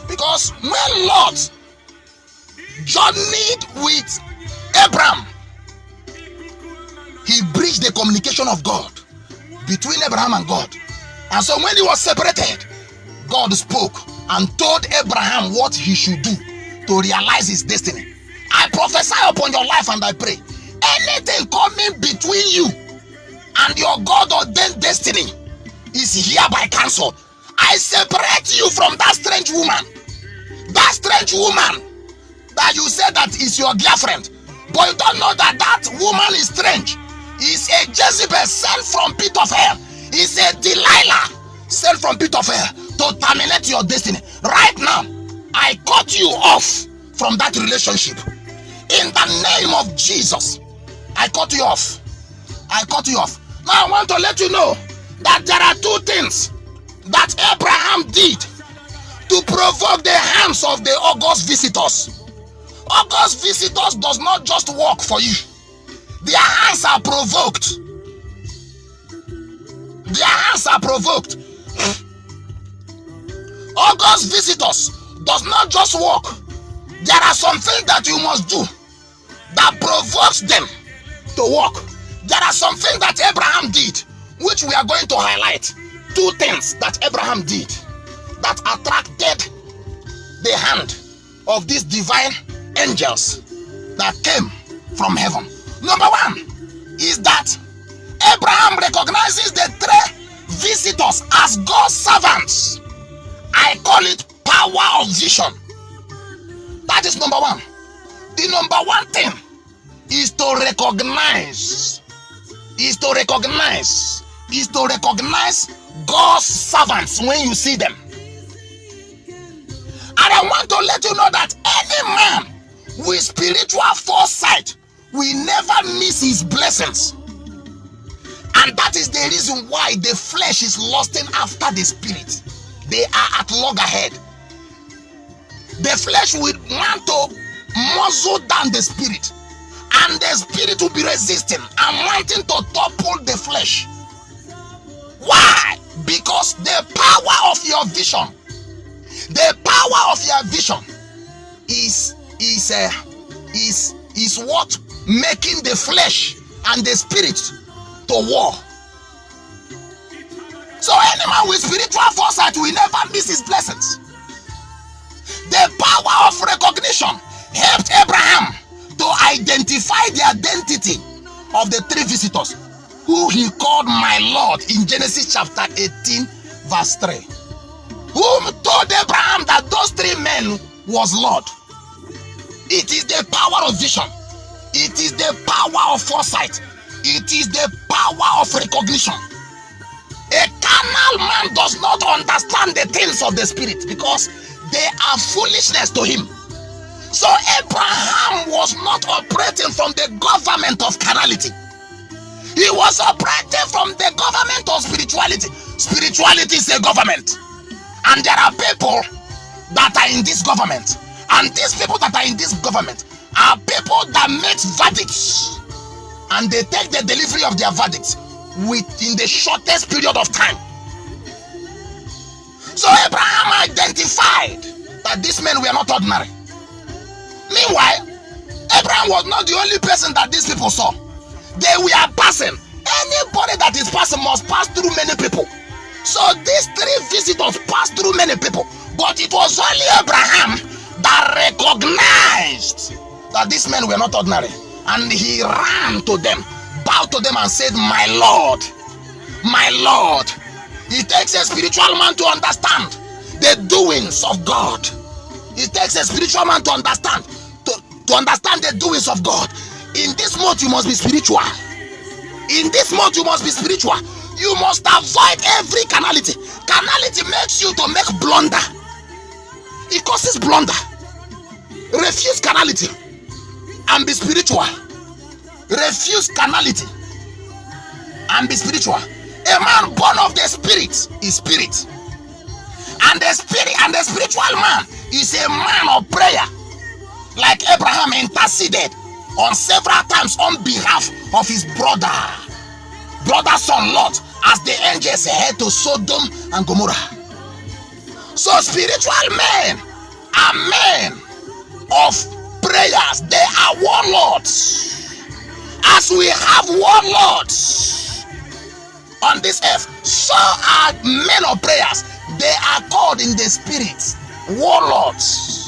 Because when Lot journeyed with Abraham, he breached the communication of God between Abraham and God. And so when he was separated, God spoke and told Abraham what he should do to realize his destiny. I prophesy upon your life and I pray, anything coming between you and your God-ordained destiny is hereby cancelled. I separate you from that strange woman. That strange woman that you said that is your girlfriend, but you don't know that that woman is strange. Is a Jezebel sent from pit of hell. Is a Delilah sent from pit of hell to terminate your destiny. Right now, I cut you off from that relationship. In the name of Jesus, I cut you off. I cut you off. Now I want to let you know that there are two things that Abraham did to provoke the hands of the august visitors. August visitors does not just work for you. Their hands are provoked. Their hands are provoked. August visitors does not just work. There are some things that you must do that provokes them to work. There are some things that Abraham did, which we are going to highlight. Two things that Abraham did that attracted the hand of these divine angels that came from heaven. Number one is that Abraham recognizes the three visitors as God's servants. I call it power of vision. That is number one. The number one thing is to recognize. Is to recognize God's servants when you see them. And I want to let you know that any man with spiritual foresight will never miss his blessings. And that is the reason why the flesh is lusting after the spirit. They are at loggerhead. The flesh will want to muzzle down the spirit, and the spirit will be resisting and wanting to topple the flesh. Why? Because the power of your vision, is what making the flesh and the spirit to war. So any man with spiritual foresight will never miss his blessings. The power of recognition helped Abraham to identify the identity of the three visitors who he called my Lord in Genesis chapter 18 verse 3. Whom told Abraham that those three men was Lord. It is the power of vision. It is the power of foresight. It is the power of recognition. A carnal man does not understand the things of the spirit because they are foolishness to him. So Abraham was not operating from the government of carnality. He was operating from the government of spirituality. Spirituality is a government. And there are people that are in this government. And these people that are in this government are people that make verdicts. And they take the delivery of their verdicts within the shortest period of time. So Abraham identified that these men were not ordinary. Meanwhile, Abraham was not the only person that these people saw. They were passing. Anybody that is passing must pass through many people. So these three visitors passed through many people. But it was only Abraham that recognized that these men were not ordinary. And he ran to them, bowed to them and said, my Lord, my Lord. It takes a spiritual man to understand the doings of God. It takes a spiritual man to understand the doings of God. In this mode, you must be spiritual. In this mode, you must be spiritual. You must avoid every carnality. Carnality makes you to make blunder. It causes blunder. Refuse carnality and be spiritual. Refuse carnality and be spiritual. A man born of the spirit is spirit. And the spirit and the spiritual man is a man of prayer. Like Abraham interceded on several times on behalf of his brother son Lot, as the angels head to Sodom and Gomorrah. So spiritual men are men of prayers. They are warlords. As we have warlords on this earth, so are men of prayers. They are called in the spirit warlords.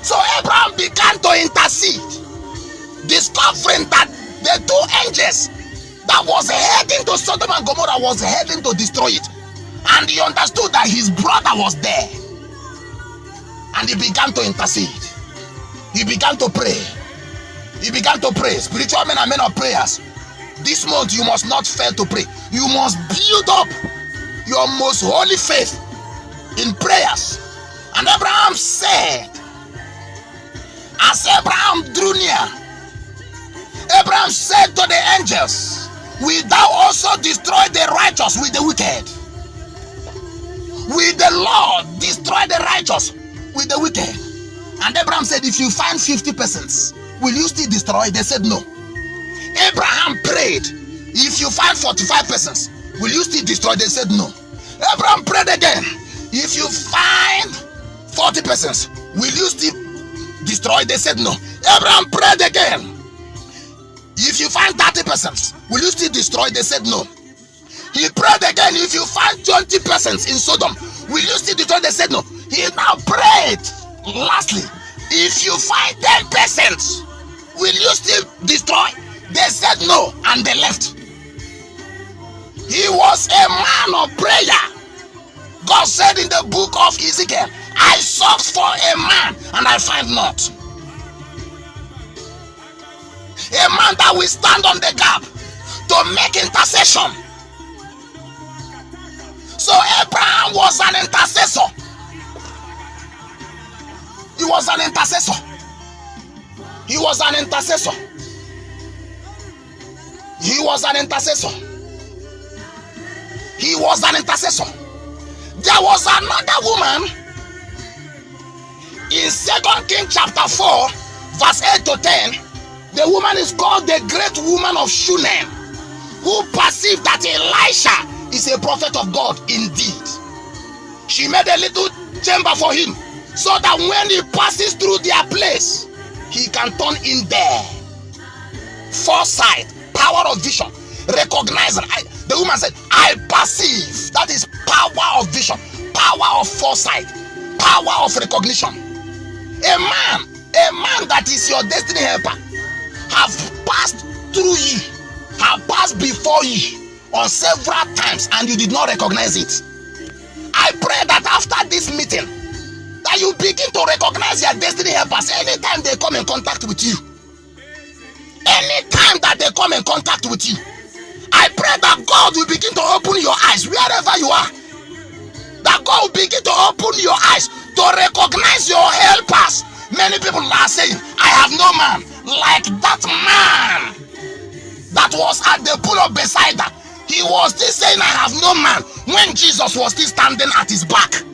So Abraham began to intercede, discovering that the two angels that was heading to Sodom and Gomorrah was heading to destroy it. And he understood that his brother was there. And he began to intercede. He began to pray. He began to pray. Spiritual men are men of prayers. This month you must not fail to pray. You must build up your most holy faith in prayers. And Abraham said, as Abraham drew near, Abraham said to the angels, will thou also destroy the righteous with the wicked? Will the Lord destroy the righteous with the wicked? And Abraham said, if you find 50 persons, will you still destroy? They said no. Abraham prayed, if you find 45 persons, will you still destroy? They said no. Abraham prayed again, if you find 40 persons, will you still destroy? They said no. Abraham prayed again, if you find 30 persons, will you still destroy? They said no. He prayed again, if you find 20 persons in Sodom, will you still destroy? They said no. He now prayed lastly, if you find 10 persons, will you still destroy? They said no, and they left. He was a man of prayer. God said in the book of Ezekiel, I sought for a man and I find not. A man that will stand on the gap to make intercession. So Abraham was an intercessor. He was an intercessor. He was an intercessor. He was an intercessor. He was an intercessor. There was another woman in 2 Kings chapter 4, verse 8 to 10. The woman is called the great woman of Shunem, who perceived that Elisha is a prophet of God indeed. She made a little chamber for him, so that when he passes through their place, he can turn in there. Foresight, power of vision, recognizing. The woman said, I perceive. That is power of vision, power of foresight, power of recognition. A man that is your destiny helper have passed through you, have passed before you on several times, and you did not recognize it. I pray that after this meeting, that you begin to recognize your destiny helpers anytime they come in contact with you. Anytime that they come in contact with you, I pray that God will begin to open your eyes wherever you are. That God will begin to open your eyes to recognize no man like that man that was at the pool of Bethesda. He was still saying, I have no man, when Jesus was still standing at his back.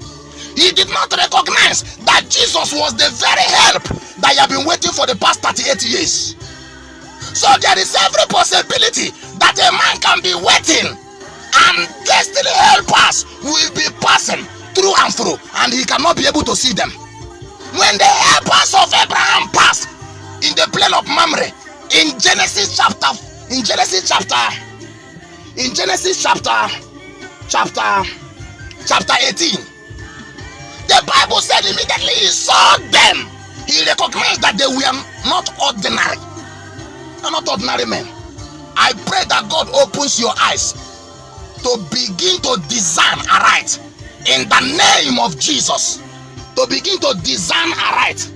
He did not recognize that Jesus was the very help that he had been waiting for the past 38 years. So there is every possibility that a man can be waiting and destiny helpers will be passing through and through, and he cannot be able to see them. When the helpers of Abraham passed in the plain of Mamre, in Genesis chapter 18, the Bible said immediately he saw them, he recognized that they were not ordinary. They're not ordinary men. I pray that God opens your eyes to begin to discern aright in the name of Jesus. To begin to discern aright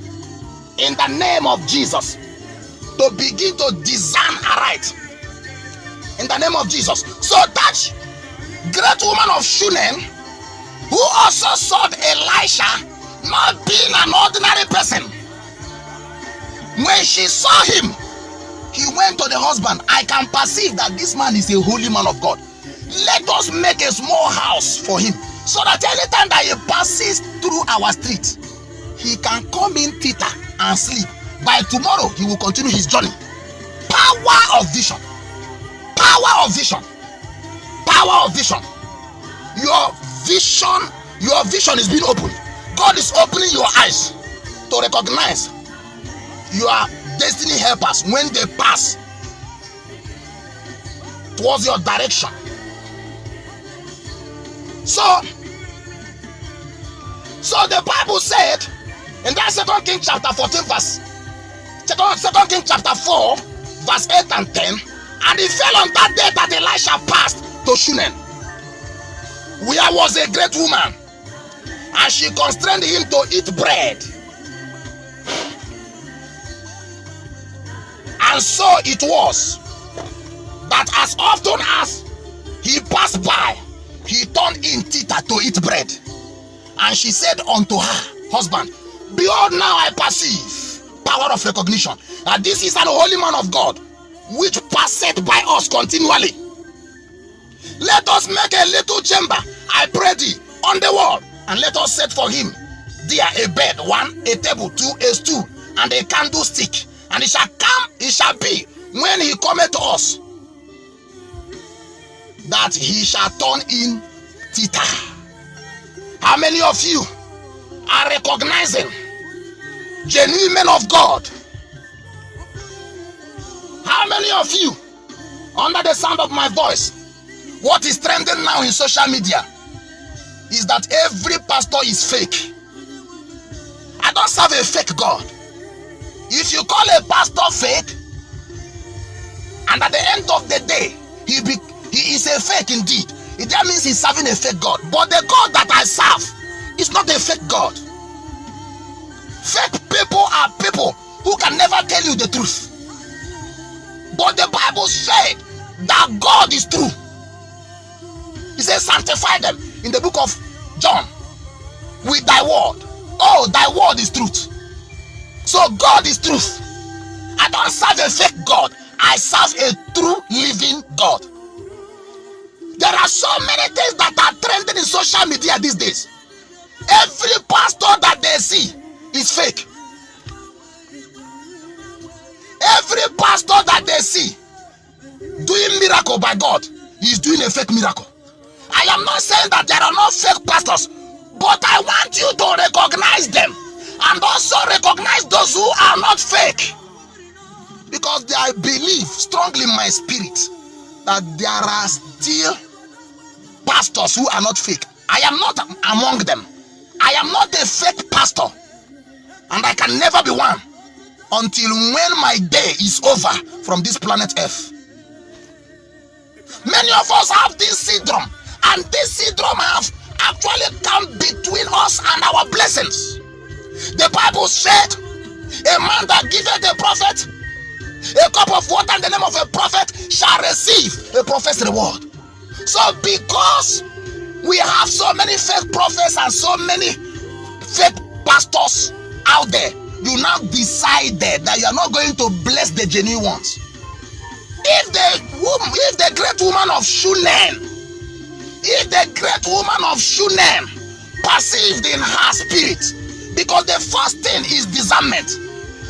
in the name of Jesus. To begin to discern aright in the name of Jesus. So that great woman of Shunem, who also saw Elisha not being an ordinary person, when she saw him, he went to the husband. I can perceive that this man is a holy man of God. Let us make a small house for him, so that anytime that he passes through our street, he can come in thither and sleep. By tomorrow, he will continue his journey. Power of vision. Power of vision. Power of vision. Your vision is being opened. God is opening your eyes to recognize your destiny helpers when they pass towards your direction. So the Bible said in that 2 Kings chapter 14 verse 2 Kings chapter 4 verse 8 and 10, and it fell on that day that Elisha passed to Shunem, where was a great woman, and she constrained him to eat bread. And so it was that as often as he passed by, he turned in thither to eat bread. And she said unto her husband, behold, now I perceive, power of recognition, that this is an holy man of God, which passeth by us continually. Let us make a little chamber, I pray thee, on the wall, and let us set for him there a bed, 1, a table, 2, a stool, and a candlestick. And it shall be, when he cometh to us, that he shall turn in thither. How many of you are recognizing genuine men of God? How many of you, under the sound of my voice, what is trending now in social media is that every pastor is fake? I don't serve a fake God. If you call a pastor fake, and at the end of the day, he is a fake indeed, that means he's serving a fake God. But the God that I serve is not a fake God. Fake people are people who can never tell you the truth. But the Bible said that God is true. He says, sanctify them in the book of John with thy word. Oh, thy word is truth. So God is truth. I don't serve a fake God. I serve a true living God. There are so many things that are trending in social media these days. Every pastor that they see is fake. Every pastor that they see doing miracle by God is doing a fake miracle. I am not saying that there are no fake pastors, but I want you to recognize them and also recognize those who are not fake, because I believe strongly in my spirit that there are still pastors who are not fake. I am not among them. I am not a fake pastor, and I can never be one until when my day is over from this planet Earth. Many of us have this syndrome, and this syndrome have actually come between us and our blessings. The Bible said, a man that giveth a prophet a cup of water in the name of a prophet shall receive a prophet's reward. So because we have so many fake prophets and so many fake pastors out there, you now decided that you are not going to bless the genuine ones. If the great woman of Shunem, perceived in her spirit, because the first thing is discernment.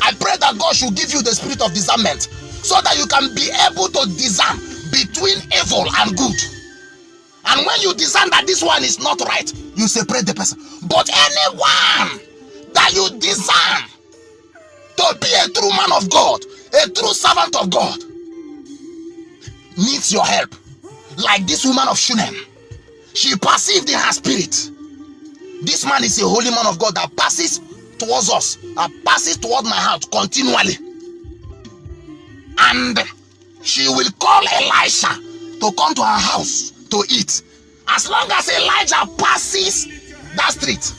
I pray that God should give you the spirit of discernment so that you can be able to discern between evil and good. And when you discern that this one is not right, you separate the person. But anyone that you discern to be a true man of God, a true servant of God, needs your help. Like this woman of Shunem, she perceived in her spirit, this man is a holy man of God that passes towards us, that passes towards my house continually. And she will call Elisha to come to her house to eat. As long as Elijah passes that street,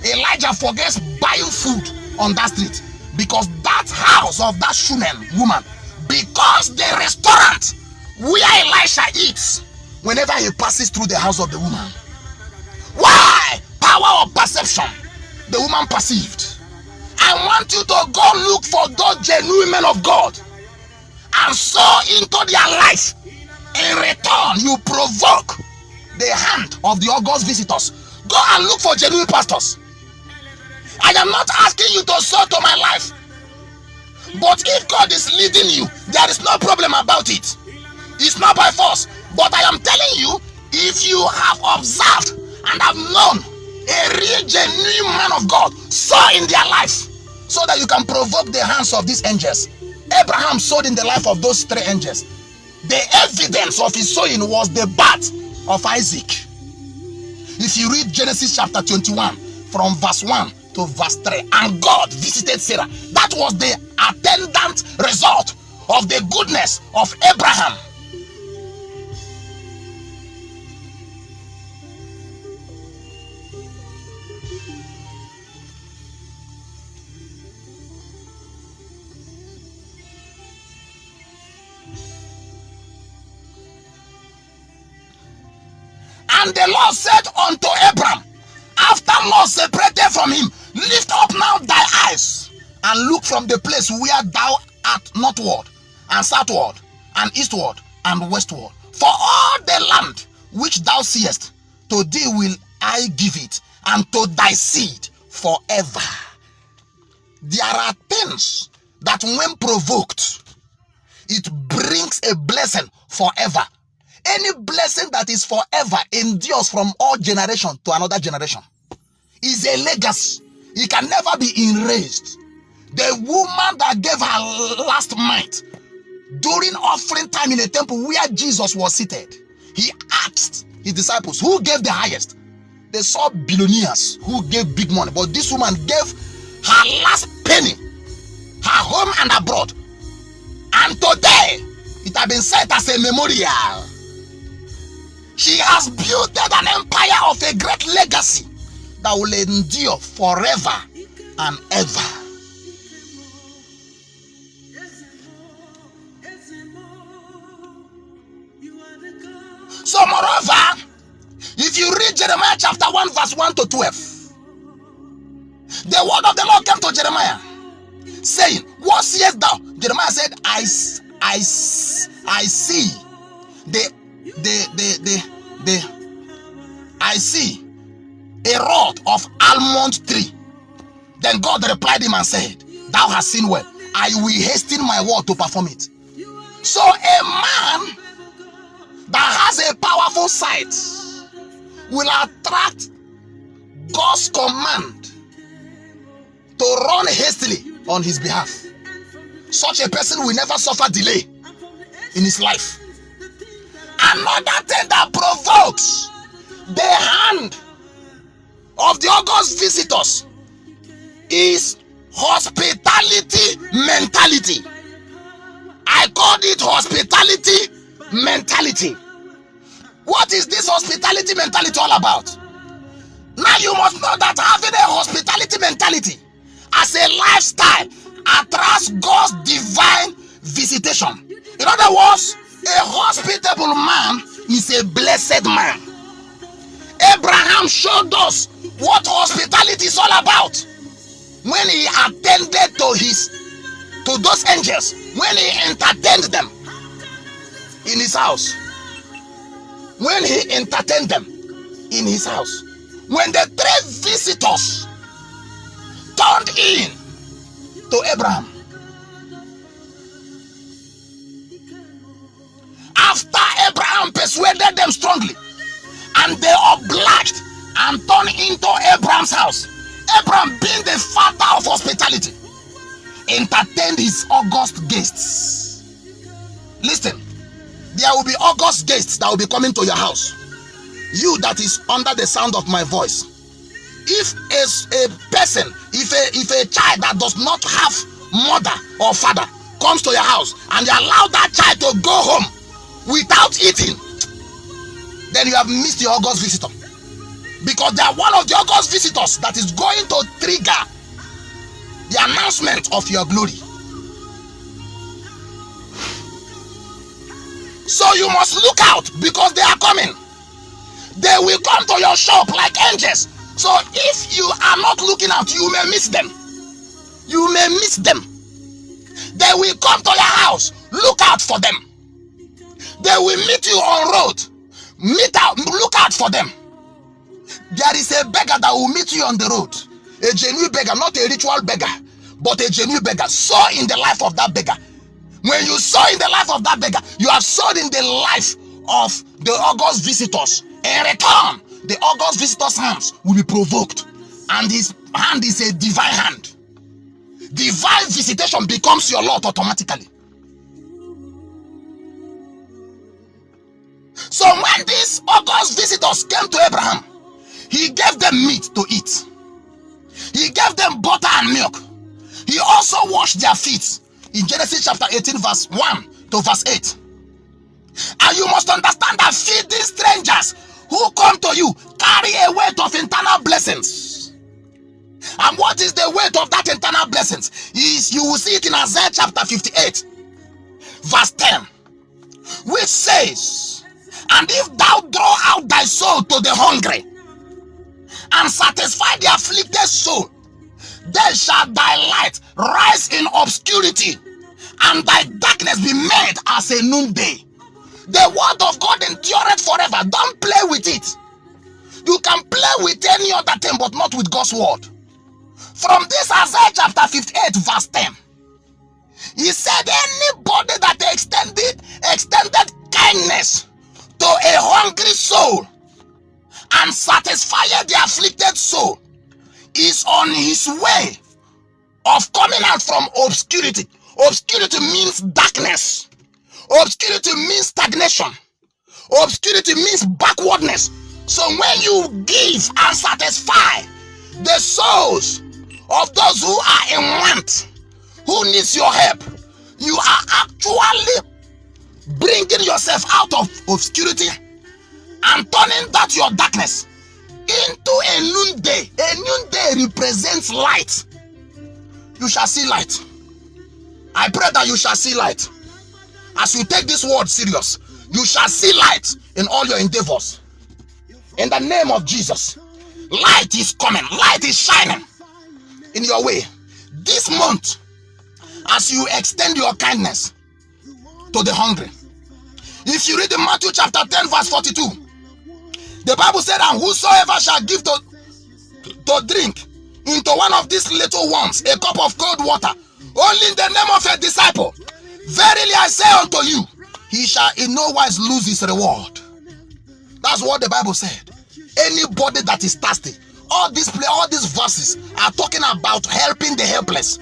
Elijah forgets buying food on that street, because that house of that Shunem woman, because the restaurant where Elisha eats, whenever he passes through the house of the woman. Why? Power of perception. The woman perceived. I want you to go look for those genuine men of God and sow into their life. In return, you provoke the hand of the august visitors. Go and look for genuine pastors. I am not asking you to sow to my life, but if God is leading you, there is no problem about it. It's not by force. But I am telling you, if you have observed and have known a real genuine man of God, sow in their life so that you can provoke the hands of these angels. Abraham sowed in the life of those three angels. The evidence of his sowing was the birth of Isaac. If you read Genesis chapter 21 from verse 1 to verse 3, and God visited Sarah. That was the attendant result of the goodness of Abraham. And the Lord said unto Abram, after Lot separated from him, lift up now thy eyes and look from the place where thou art northward and southward and eastward and westward. For all the land which thou seest, to thee will I give it, and to thy seed forever. There are things that when provoked, it brings a blessing forever. Any blessing that is forever endures from all generation to another generation. Is a legacy. It can never be erased. The woman that gave her last mite during offering time in the temple where Jesus was seated, he asked his disciples, who gave the highest? They saw billionaires who gave big money, but this woman gave her last penny, her home and abroad. And today, it has been set as a memorial. She has built an empire of a great legacy that will endure forever and ever. So moreover, if you read Jeremiah chapter 1 verse 1 to 12, the word of the Lord came to Jeremiah, saying, what seest thou? Jeremiah said, I see I see a rod of almond tree. Then God replied him and said, thou hast seen well. I will hasten my word to perform it. So a man that has a powerful sight will attract God's command to run hastily on his behalf. Such a person will never suffer delay in his life. Another thing that provokes the hand of the august visitors is hospitality mentality. I called it hospitality mentality. What is this hospitality mentality all about? Now you must know that having a hospitality mentality as a lifestyle attracts God's divine visitation. In other words, a hospitable man is a blessed man. Abraham showed us what hospitality is all about. when he attended to those angels, when he entertained them in his house, when he entertained them in his house, when the 3 visitors turned in to Abraham, after Abraham persuaded them strongly and they obliged and turned into Abraham's house, Abraham, being the father of hospitality, entertained his august guests. Listen, there will be august guests that will be coming to your house. You that is under the sound of my voice, if a person, if a child that does not have mother or father comes to your house and you allow that child to go home without eating, then you have missed your august visitor, because they are one of the august visitors that is going to trigger the announcement of your glory. So you must look out, because they are coming. They will come to your shop like angels. So if you are not looking out, you may miss them. You may miss them. They will come to your house. Look out for them. They will meet you on road. Look out for them. There is a beggar that will meet you on the road. A genuine beggar, not a ritual beggar, but a genuine beggar. Sow in the life of that beggar. When you sow in the life of that beggar, you have sowed in the life of the august visitors. In return, the august visitor's hands will be provoked, and his hand is a divine hand. Divine visitation becomes your lot automatically. So when these august visitors came to Abraham, he gave them meat to eat. He gave them butter and milk. He also washed their feet in Genesis chapter 18 verse 1 to verse 8. And you must understand that feeding strangers who come to you carry a weight of internal blessings. And what is the weight of that internal blessings? You will see it in Isaiah chapter 58 verse 10, which says, "And if thou draw out thy soul to the hungry and satisfy the afflicted soul, then shall thy light rise in obscurity, and thy darkness be made as a noonday." The word of God endureth forever. Don't play with it. You can play with any other thing, but not with God's word. From this Isaiah chapter 58 verse 10, he said, anybody that extended kindness to a hungry soul and satisfied the afflicted soul is on his way of coming out from obscurity. Obscurity means darkness. Obscurity means stagnation. Obscurity means backwardness. So when you give and satisfy the souls of those who are in want, who needs your help, you are actually bringing yourself out of obscurity and turning that your darkness into a noonday. A noonday represents light. You shall see light. I pray that you shall see light. As you take this word serious, you shall see light in all your endeavors. In the name of Jesus, light is coming. Light is shining in your way. This month, as you extend your kindness to the hungry. If you read in Matthew chapter 10 verse 42, the Bible said, "And whosoever shall give to drink into one of these little ones a cup of cold water, only in the name of a disciple, verily I say unto you, he shall in no wise lose his reward." That's what the Bible said. Anybody that is thirsty, all these verses are talking about helping the helpless.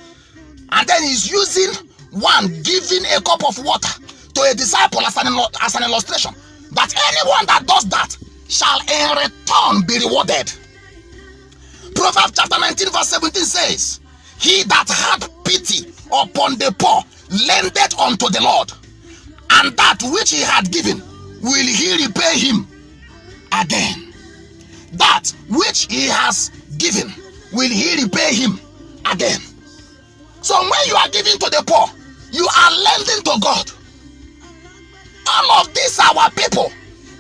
And then he's using one giving a cup of water to a disciple as an illustration. That anyone that does that shall in return be rewarded. Proverbs chapter 19 verse 17 says, "He that had pity upon the poor lendeth unto the Lord, and that which he had given will he repay him again." That which he has given will he repay him again. So when you are giving to the poor, you are lending to God. All of these are our people.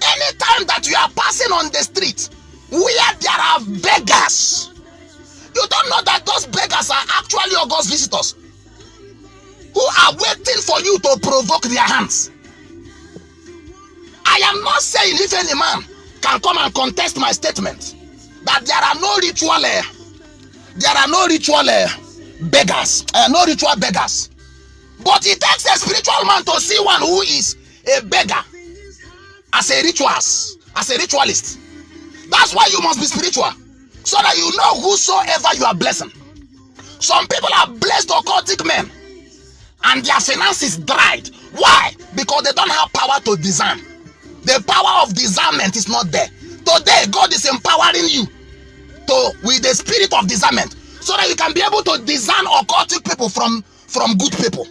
Anytime that you are passing on the street where there are beggars, You don't know that those beggars are actually August visitors who are waiting for you to provoke their hands. I am not saying if any man can come and contest my statement that there are no ritual beggars, no ritual beggars. But it takes a spiritual man to see one who is a beggar as a ritualist. That's why you must be spiritual, so that you know whosoever you are blessing. Some people are blessed occultic men and their finances dried. Why? Because they don't have power to discern. The power of discernment is not there. Today, God is empowering you with the spirit of discernment, so that you can be able to discern occultic people from good people.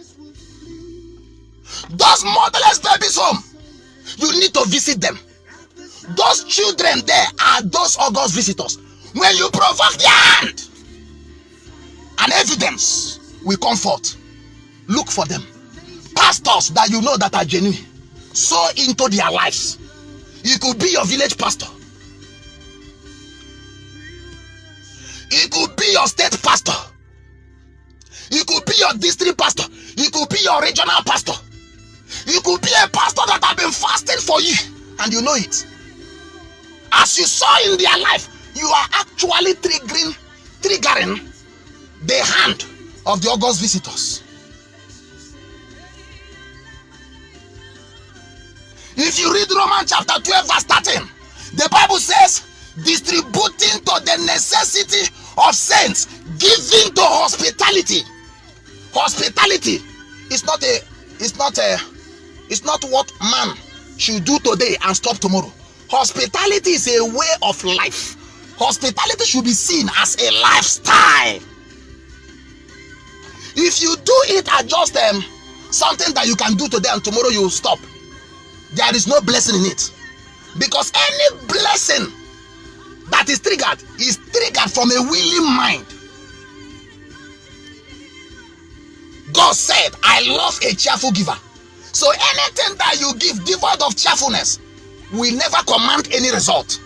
Those motherless babies home, you need to visit them. Those children there are those August visitors. When you provoke their hand, an evidence will come forth. Look for them. Pastors that you know that are genuine, sow into their lives. It could be your village pastor. It could be your state pastor. It could be your district pastor. It could be your regional pastor. It could be a pastor that have been fasting for you and you know it. As you saw in their life, you are actually triggering the hand of the August visitors. If you read Romans chapter 12 verse 13, the Bible says, distributing to the necessity of saints, giving to hospitality. Hospitality is not what man should do today and stop tomorrow. Hospitality is a way of life. Hospitality should be seen as a lifestyle. If you do it as just something that you can do today and tomorrow you will stop, there is no blessing in it. Because any blessing that is triggered from a willing mind. God said, I love a cheerful giver. So anything that you give devoid of cheerfulness will never command any result.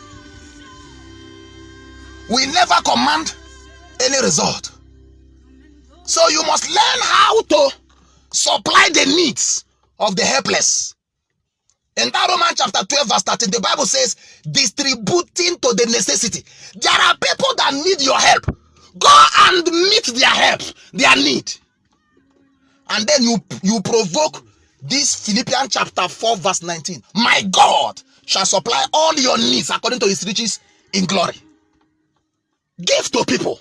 We never command any result. So you must learn how to supply the needs of the helpless. In that Romans chapter 12 verse 13, the Bible says, distributing to the necessity. There are people that need your help. Go and meet their help, their need. And then you provoke this Philippians chapter 4 verse 19. My God shall supply all your needs according to his riches in glory. Give to people.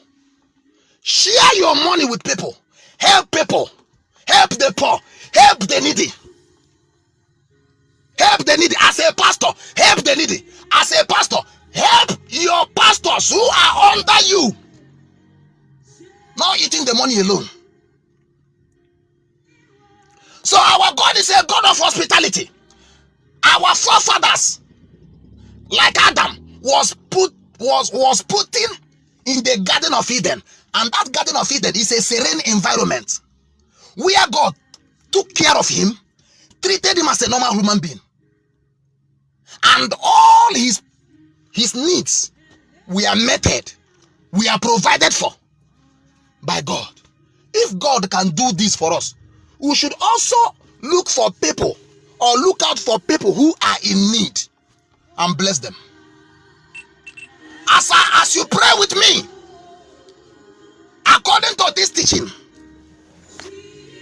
Share your money with people. Help people. Help the poor. Help the needy. Help the needy. As a pastor, help the needy. As a pastor, help your pastors who are under you. Not eating the money alone. So our God is a God of hospitality. Our forefathers, like Adam, was put in the Garden of Eden. And that Garden of Eden is a serene environment where God took care of him, treated him as a normal human being. And all his needs were met, we are provided for by God. If God can do this for us, we should also look for people or look out for people who are in need and bless them. As you pray with me, according to this teaching,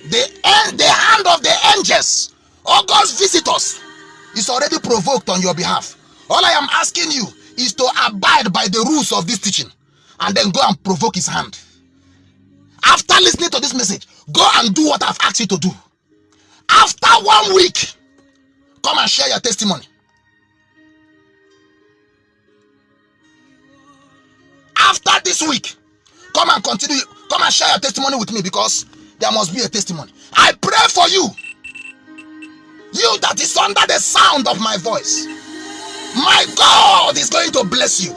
the hand of the angels or God's visitors is already provoked on your behalf. All I am asking you is to abide by the rules of this teaching and then go and provoke his hand. After listening to this message, go and do what I've asked you to do. After 1 week, come and share your testimony. After this week, come and share your testimony with me, because there must be a testimony. I pray for you, you that is under the sound of my voice. My God is going to bless you.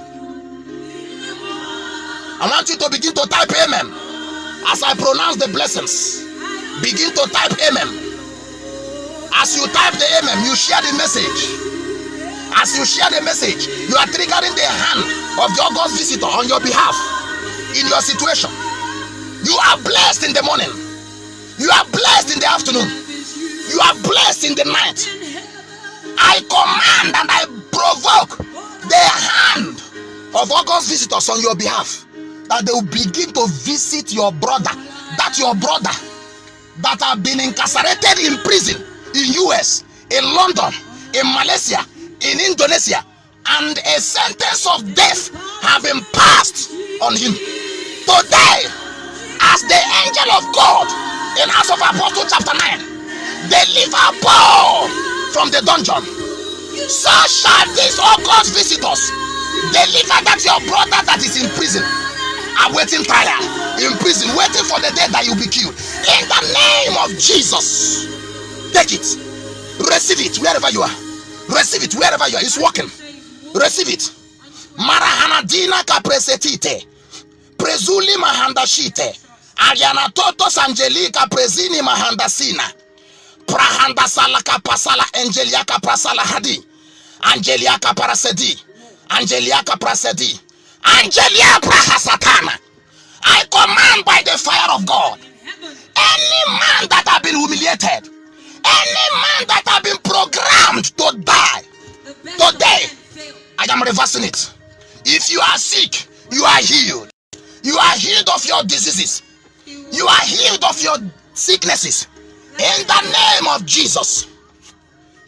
I want you to begin to type amen as I pronounce the blessings. Begin to type amen. As you type the amen, you share the message. As you share the message, you are triggering the hand of the August visitor on your behalf. in your situation. You are blessed in the morning. You are blessed in the afternoon. You are blessed in the night. I command and I provoke the hand of August visitors on your behalf, that they will begin to visit your brother, that have been incarcerated in prison in US, in London, in Malaysia, in Indonesia, and a sentence of death have been passed on him. Today, as the angel of God in Acts of Apostles chapter 9 deliver Paul from the dungeon, so shall these August visitors deliver that your brother that is in prison, awaiting trial, in prison, waiting for the day that you'll be killed. In the name of Jesus, take it, receive it wherever you are, receive it wherever you are. It's working. Receive it. Marahanadina kapresetite, prezuli mahandashite, Ariana totos angelica prezini mahandasina, prahandasala kapasala angeliaka prasala hadi, angeliaka parasedi, angeliaka prasedi, angelia prahasatana. I command by the fire of God, any man that have been humiliated, any man that have been programmed to die, today I am reversing it. If you are sick, you are healed. You are healed of your diseases. You are healed of your sicknesses. In the name of Jesus.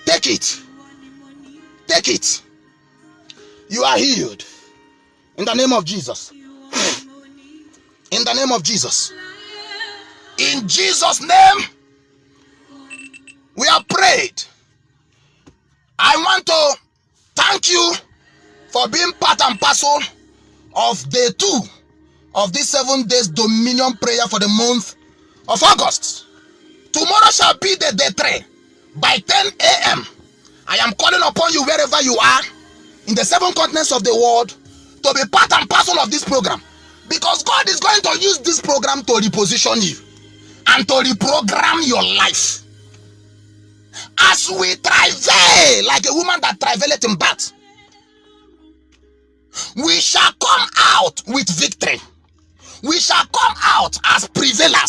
Take it. Take it. You are healed. In the name of Jesus. In the name of Jesus. In Jesus' name, we have prayed. I want to thank you for being part and parcel of day 2 of this 7 days dominion prayer for the month of August. Tomorrow shall be the day 3 by 10 a.m. I am calling upon you wherever you are in the 7 continents of the world to be part and parcel of this program, because God is going to use this program to reposition you and to reprogram your life. As we travail like a woman that travaileth in birth, we shall come out with victory. We shall come out as prevailers.